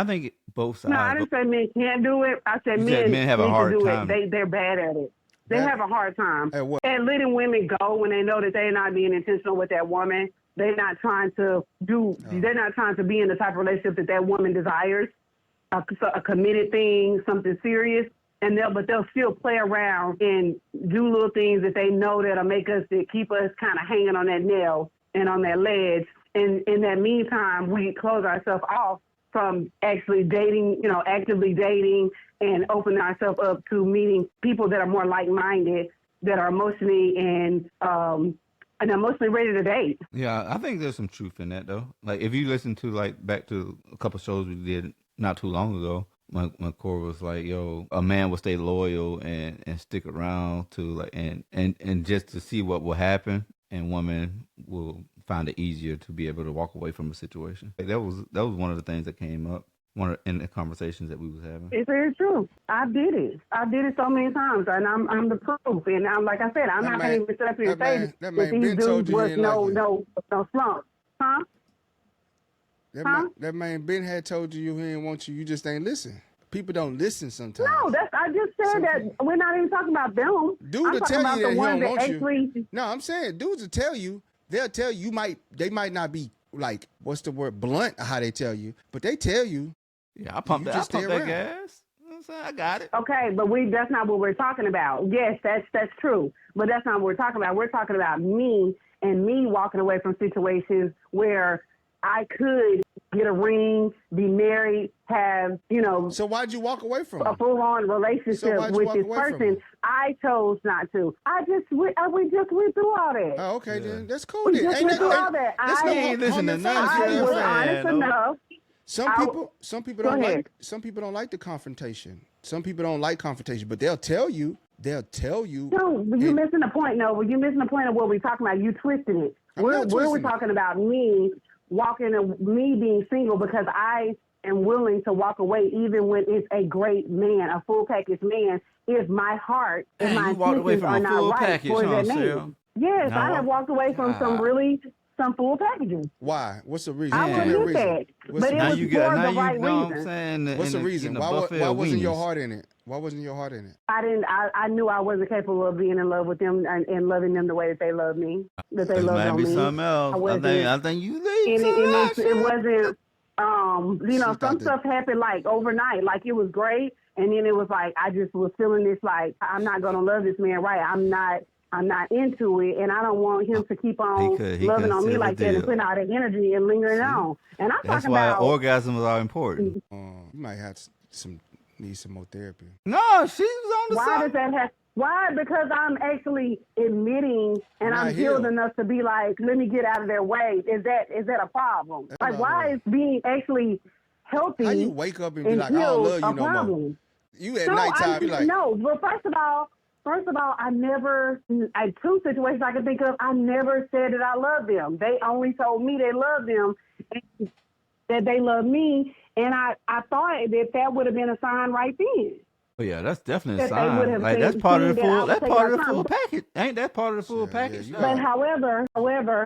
both sides. No, I didn't say men can't do it. I said men have a hard do time. They're bad at it. They have a hard time at letting women go when they know that they're not being intentional with that woman. They're not trying to do. They're not trying to be in the type of relationship that woman desires, a committed thing, something serious. And they'll still play around and do little things that they know that'll that keep us kind of hanging on that nail and on that ledge. And in that meantime, we close ourselves off from actually dating, actively dating and opening ourselves up to meeting people that are more like-minded, that are emotionally and emotionally ready to date. Yeah, I think there's some truth in that though. Like if you listen to back to a couple of shows we did not too long ago, my core was like, yo, a man will stay loyal and stick around to and just to see what will happen, and women will find it easier to be able to walk away from a situation. That was one of the things that came up in the conversations that we was having. It's very true. I did it so many times, and I'm the proof. And I'm like I said, I'm not going to even sit up here and say that these dudes was no slump, huh? That man Ben had told you he didn't want you. You just ain't listen. People don't listen sometimes. No, I just said that we're not even talking about them. Dude will tell you that he don't want you. No, I'm saying dudes will tell you. They'll tell you they might not be like, what's the word, blunt how they tell you, but they tell you. Yeah, I pump that gas. You know what I'm saying? I got it. Okay, but that's not what we're talking about. Yes, that's true, but that's not what we're talking about. We're talking about me walking away from situations where I could get a ring, be married, have, So why'd you walk away from a full-on relationship with this person? I chose not to. We just went through all that. Oh, okay, then that's cool. We just went through all that. I listen to none. I was honest enough. Some people don't like the confrontation. Some people don't like confrontation, but they'll tell you. No, but you're missing the point. No, you're missing the point of what we're talking about. You twisting it. We're talking about me being single because I am willing to walk away even when it's a great man, a full package man, if my heart and my intentions are not right for that man. Yes, I have walked away from some full packages. Why? What's the reason? I will admit that. But it was for the right reason. What's the reason? Why wasn't your heart in it? Why wasn't your heart in it? I knew I wasn't capable of being in love with them and loving them the way that they love me. That they loved on me. Something else. I think you leave. It wasn't. Some stuff happened like overnight. Like it was great, and then it was like I just was feeling this like I'm not gonna love this man right. I'm not into it, and I don't want him to keep on loving on me like that and putting all that energy and lingering on. And that's why orgasms are important. You might have need some more therapy. No, she's on the side. Why does that have? Why? Because I'm actually admitting and I'm healed enough to be like, let me get out of their way. Is that a problem? Like, why is being actually healthy? How you wake up and be like, I don't love you no more? You at nighttime, be like, no. But first of all, two situations I can think of, I never said that I love them. They only told me they love them and that they love me. And I thought that would have been a sign right then. Oh yeah, that's definitely a sign. Like that's part of the full. That's part of the full package. Ain't that part of the full package? Yeah, but however,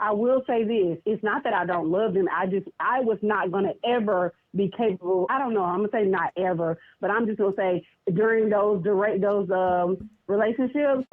I will say this: it's not that I don't love them. I was not going to ever be capable. I don't know. I'm gonna say not ever, but I'm just gonna say during those relationships,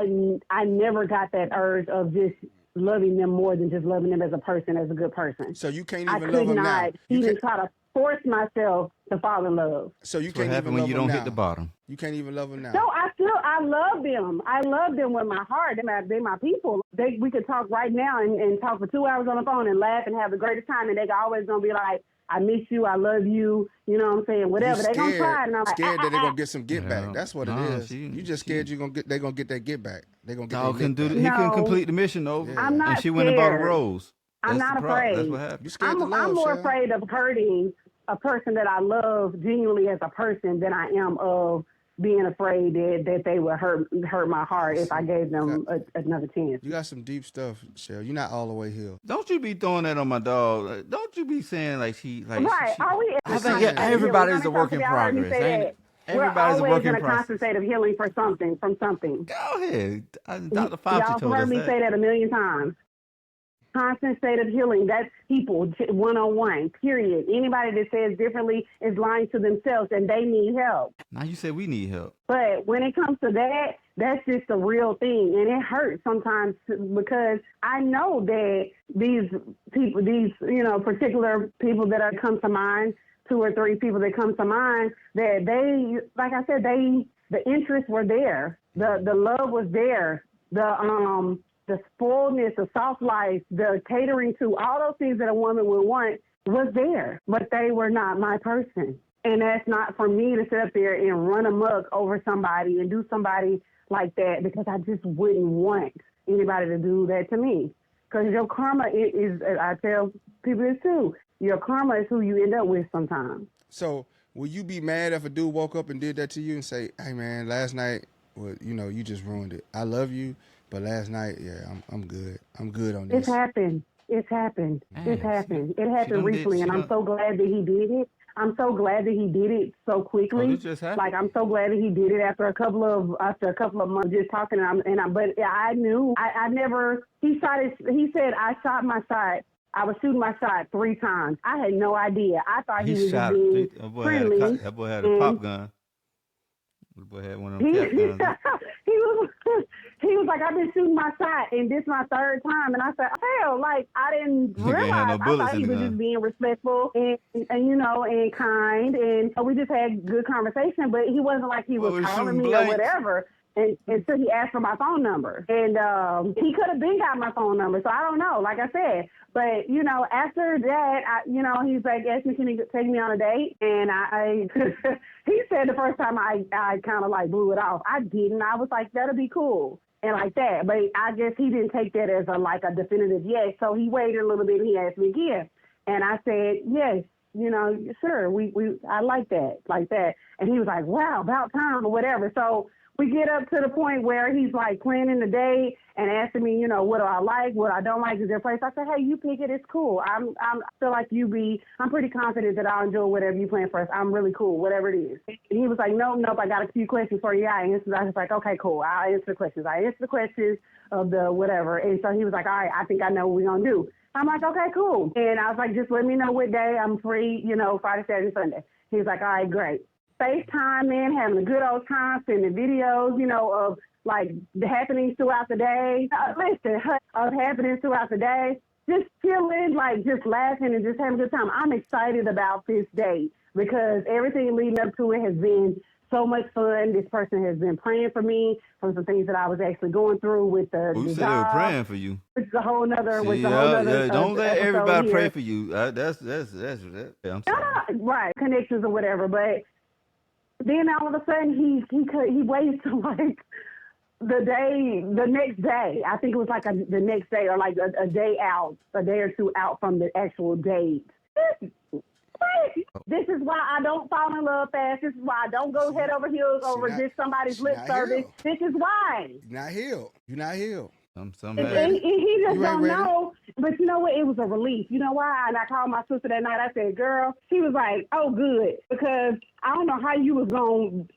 I never got that urge of just loving them more than just loving them as a person, as a good person. So you can't even love them now. I could not even try to force myself to fall in love. So you can't even love them now. When you don't hit the bottom. You can't even love them now. No, I love them. I love them with my heart. They're my people. We could talk right now and talk for 2 hours on the phone and laugh and have the greatest time, and they always gonna be like, I miss you, I love you, you know what I'm saying? Whatever. They're gonna try, and I'm like, scared that they're gonna get some get back. That's what it is. You just scared they're gonna get that get back. They're gonna get that. He can complete the mission over. Yeah. I'm not and she scared. went and bought a rose. I'm not afraid. That's what happened. You scared to love, I'm more afraid of hurting a person that I love genuinely as a person than I am of being afraid that they would hurt my heart if I gave them another chance. You got some deep stuff, Cheryl. You're not all the way here. Don't you be throwing that on my dog. Don't you be saying like she like right. Are we I think everybody's a work in progress, ain't it? Everybody's a work in process. We're always in a constant state of healing from something. Go ahead. Dr. Fauci Y'all told us heard me say that a million times. Constant state of healing. That's people, one-on-one, period. Anybody that says differently is lying to themselves, and they need help. Now you said we need help. But when it comes to that, that's just a real thing. And it hurts sometimes because I know that these people, particular people that are come to mind, 2 or 3 people that come to mind, that they, like I said, the interests were there. The love was there. The spoiledness, the soft life, the catering to, all those things that a woman would want was there, but they were not my person. And that's not for me to sit up there and run amok over somebody and do somebody like that, because I just wouldn't want anybody to do that to me. Because your karma is, I tell people this too, your karma is who you end up with sometimes. So will you be mad if a dude woke up and did that to you and say, hey man, last night, well, you just ruined it. I love you, but last night, yeah, I'm good. I'm good on this. It's happened. It happened recently, and I'm so glad that he did it. I'm so glad that he did it so quickly. Oh, this just happened? Like, I'm so glad that he did it after a couple of months just talking. But I knew I never. He said I shot my shot. I was shooting my shot 3 times. I had no idea. I thought he was just being friendly. That boy had a pop gun. The boy had one of them cap guns. He was like, I've been shooting my shot, and this is my 3rd time. And I said, hell, like, I didn't realize. I thought he was just being respectful and and kind. And we just had good conversation, but he wasn't like he was calling me or whatever. And until he asked for my phone number. And he could have been got my phone number, so I don't know, like I said. But, after that, he's like, asked me, can he take me on a date? And I he said the first time I kind of like blew it off. I didn't. I was like, that'll be cool. And like that. But I guess he didn't take that as a definitive yes. So he waited a little bit and he asked me again. And I said, yes, sure, I like that. And he was like, wow, about time or whatever. So we get up to the point where he's like planning the day and asking me, what do I like, what I don't like, is there a place? I said, hey, you pick it, it's cool. I feel like I'm pretty confident that I'll enjoy whatever you plan for us. I'm really cool, whatever it is. And he was like, nope, I got a few questions for you. I was like, okay, cool. I'll answer the questions. I answered the questions of the whatever. And so he was like, all right, I think I know what we're going to do. I'm like, okay, cool. And I was like, just let me know what day I'm free, Friday, Saturday, Sunday. He was like, all right, great. FaceTime, man, having a good old time, sending videos, of like the happenings throughout the day. Of happenings throughout the day. Just chilling, like just laughing and just having a good time. I'm excited about this date because everything leading up to it has been so much fun. This person has been praying for me from some things that I was actually going through with the you said job. They were praying for you. Which is a whole nother. Don't let everybody pray for you. That's I'm sorry. Right, connections or whatever. But then all of a sudden he waits to like the next day. I think it was like the next day or like a day or 2 out from the actual date. This is why I don't fall in love fast. This is why I don't go head over heels over just somebody's lip service. This is why. You're not healed. He just don't know. But you know what? It was a relief. You know why? And I called my sister that night. I said, girl, she was like, oh, good. Because I don't know how he was going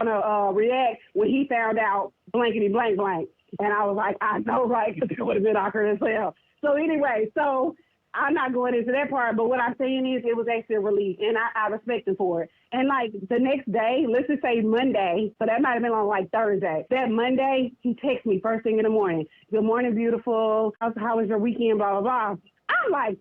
to react when he found out blankety blank blank. And I was like, I know, right? Because it would have been awkward as hell. So anyway, I'm not going into that part, but what I'm saying is it was actually a relief, and I respect him for it. And, like, the next day, let's just say Monday, so that might have been on, like, Thursday. That Monday, he texts me first thing in the morning. Good morning, beautiful. How was your weekend, blah, blah, blah. I'm like,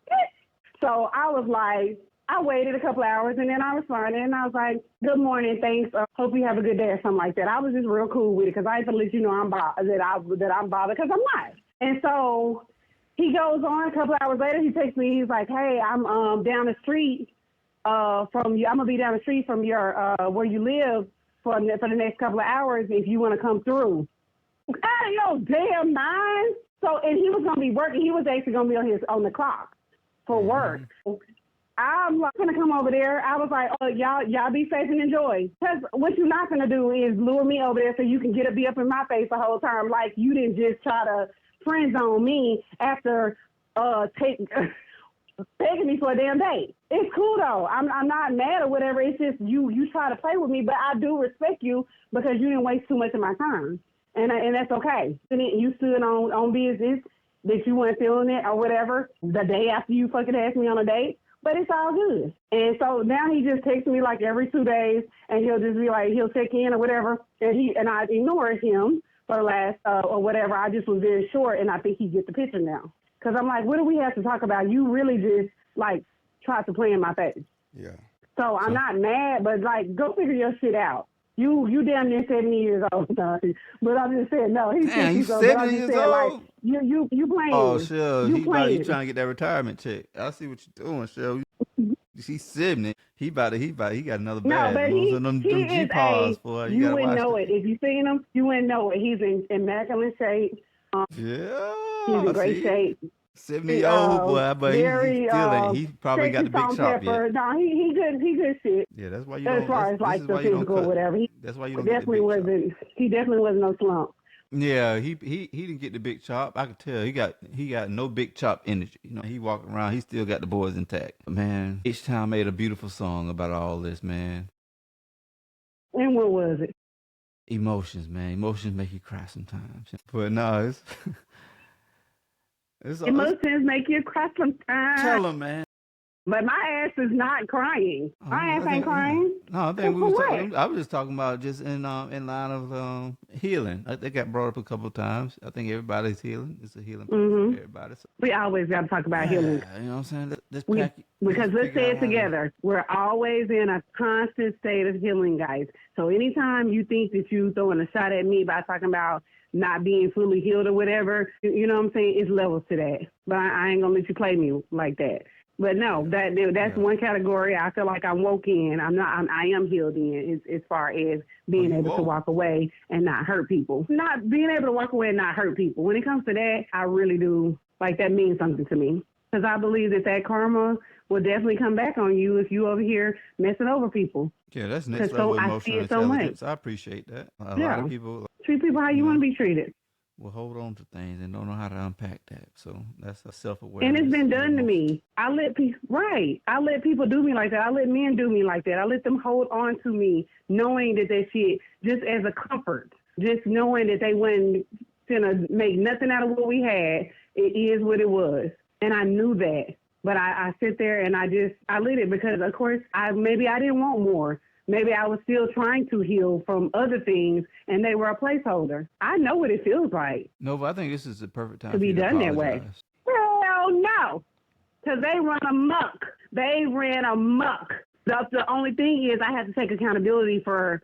so I was like, I waited a couple hours, and then I responded, and I was like, good morning, thanks. Hope you have a good day or something like that. I was just real cool with it because I had to let you know I'm bothered because I'm not. And so he goes on a couple hours later. He texts me. He's like, hey, I'm down the street from you. I'm going to be down the street from your where you live for the next couple of hours if you want to come through. Out of your damn mind. So, and he was going to be working. He was actually going to be on the clock for work. I'm like, gonna come over there. I was like, oh, y'all be safe and enjoy. Because what you're not gonna do is lure me over there so you can be up in my face the whole time. Like you didn't just try to friend zone me after taking me for a damn date. It's cool though. I'm not mad or whatever. It's just you try to play with me, but I do respect you because you didn't waste too much of my time, and that's okay. And you stood on business that you weren't feeling it or whatever the day after you fucking asked me on a date. But it's all good. And so now he just texts me like every 2 days, and he'll just be like, he'll check in or whatever, and I ignore him for the last or whatever. I just was very short, and I think he gets the picture now. Because I'm like, what do we have to talk about? You really just like tried to play in my face. Yeah. So I'm not mad, but like, go figure your shit out. You damn near 70 years old, sorry. But I'm just saying, no, he's 70 years old. Like, you playing. Oh, Shell, you trying to get that retirement check. I see what you're doing, Shell. She's 70. He got another bag. No, but them G-Paws for her. You wouldn't know it. If you seen him, you wouldn't know it. He's in immaculate shape. Yeah. He's in great shape. 70-year-old boy, but he still ain't. He probably got the big chop yet. No, he good shit. Yeah, that's why you as don't. far as like the physical or whatever. That's why you don't definitely get the big chop. He definitely wasn't no slump. Yeah, he didn't get the big chop. I could tell he got no big chop energy. You know, he walking around, he still got the boys intact. Man, H-Town made a beautiful song about all this, man. And what was it? Emotions, man. Emotions make you cry sometimes. But no, emotions make you cry sometimes. Tell him, man. But my ass is not crying. My ass ain't crying. No, I think I was just talking about just in line of healing. I think I brought up a couple of times. I think everybody's healing. It's a healing process for everybody. So. We always got to talk about healing. You know what I'm saying? Because let's say it together. We're always in a constant state of healing, guys. So anytime you think that you throwing a shot at me by talking about not being fully healed or whatever, you know what I'm saying? It's levels to that. But I ain't going to let you play me like that. But no, that's one category I feel like I'm woke in. I am healed in as far as being able to walk away and not hurt people. Not being able to walk away and not hurt people. When it comes to that, I really do, like, that means something to me. Because I believe that karma will definitely come back on you if you over here messing over people. Yeah, that's next level emotional intelligence. I appreciate that. A lot of people treat people how you want to be treated. Will hold on to things and don't know how to unpack that. So that's a self-awareness. And it's been done to me. I let people do me like that. I let men do me like that. I let them hold on to me, knowing that shit, just as a comfort, just knowing that they wasn't gonna make nothing out of what we had. It is what it was. And I knew that. But I sit there and I let it because, of course, maybe I didn't want more. Maybe I was still trying to heal from other things, and they were a placeholder. I know what it feels like. No, but I think this is the perfect time to be done that way. Hell no, because they run amok. They ran amok. The only thing is I have to take accountability for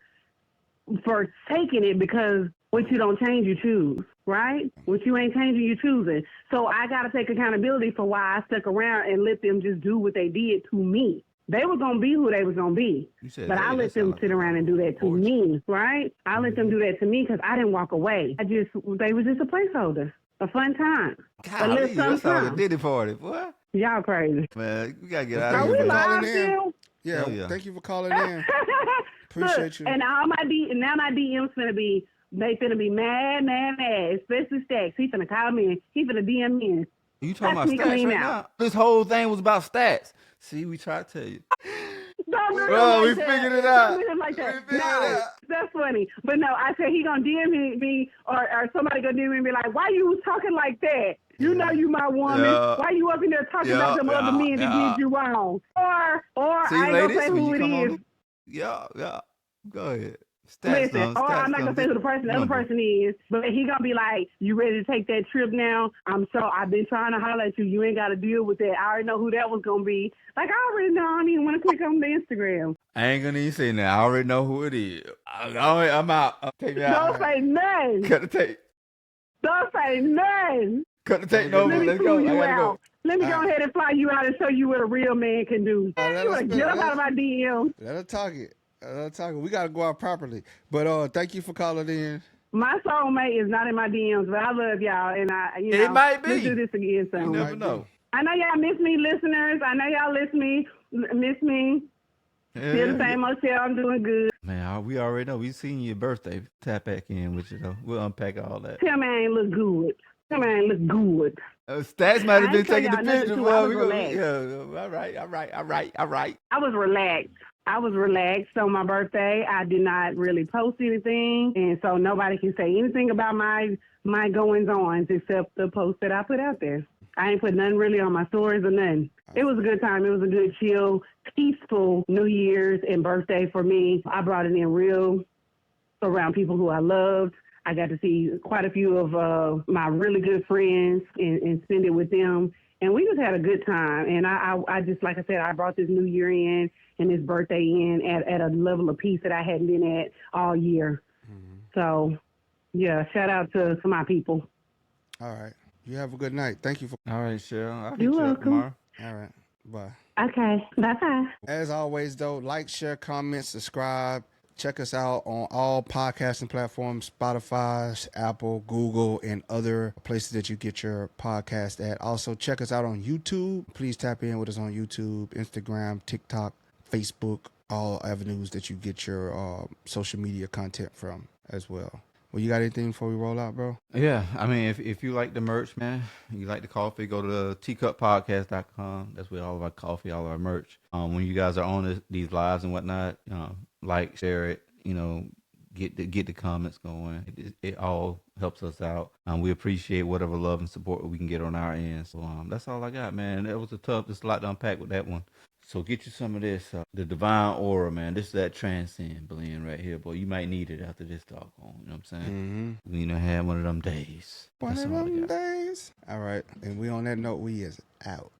taking it because what you don't change, you choose, right? What you ain't changing, you choosing. So I got to take accountability for why I stuck around and let them just do what they did to me. They were going to be who they was going to be. But I let them sit around and do that to me, right? I let them do that to me because I didn't walk away. They were just a placeholder, a fun time. God, that's like a Diddy party, boy. Y'all crazy. Man, we got to get out of here. here. Are we live still? Yeah, thank you for calling in. Appreciate you. And now my DM's finna be mad, especially Stacks. He finna call me. He finna DM me. You talking about stats right now? This whole thing was about stats. See, we tried to tell you. We figured it out. That's funny. But no, I said he gonna DM me or somebody gonna DM me and be like, why you talking like that? You know you my woman. Why you up in there talking about them other men that did you wrong? Or see, I ain't gonna say who it is. Yeah. Go ahead. Listen, I'm not gonna say who the other person is, but he gonna be like, "You ready to take that trip now?" I've been trying to holler at you. You ain't got to deal with that. I already know who that was gonna be. Like I already know. I don't even want to click on the Instagram. I ain't gonna even say that. I already know who it is. I'm out. Take me out. Don't say nothing. Cut the tape. Don't say nothing. Cut the tape. No, let's go. I gotta go. Let me go ahead and fly you out and show you what a real man can do. You wanna get up out of my DM. Let her talk it. We gotta go out properly. But thank you for calling in. My soulmate is not in my DMs, but I love y'all, and it might be. Let's do this again soon. You never know. I know y'all miss me, listeners. I know y'all miss me Miss me. Still the same old shit. I'm doing good. Man, we already know. We seen your birthday. Tap back in with you, though. We'll unpack all that. Tell me I ain't look good. Tell me I ain't look good. Stats might have I been ain't tell taking the y'all nothing, picture. too. I was We gonna, relaxed. yeah, all right. I was relaxed on my birthday. I did not really post anything, and so nobody can say anything about my goings on except the post that I put out there. I ain't put nothing really on my stories or nothing. It was a good time. It was a good, chill, peaceful New Year's and birthday for me. I brought it in real around people who I loved. I got to see quite a few of my really good friends and spend it with them. And we just had a good time. And I just, like I said, I brought this new year in and this birthday in at a level of peace that I hadn't been at all year. Mm-hmm. So, yeah, shout out to my people. All right. You have a good night. Thank you for. All right, Cheryl. I'll hit You're you welcome. up tomorrow. All right. Bye. Okay. Bye-bye. As always, though, like, share, comment, subscribe. Check us out on all podcasting platforms, Spotify, Apple, Google, and other places that you get your podcast at. Also, check us out on YouTube. Please tap in with us on YouTube, Instagram, TikTok, Facebook, all avenues that you get your social media content from as well. Well, you got anything before we roll out, bro? Yeah, I mean, if you like the merch, man, you like the coffee, go to teacuppodcast.com. That's where all of our coffee, all of our merch. When you guys are on these lives and whatnot, like, share it, get the comments going. It all helps us out. We appreciate whatever love and support we can get on our end. So that's all I got, man. That was there's a lot to unpack with that one. So get you some of this, the divine aura, man. This is that transcend blend right here, boy. You might need it after this talk on. You know what I'm saying? Mm-hmm. We have one of them days. One of them days. All right. And we on that note, we is out.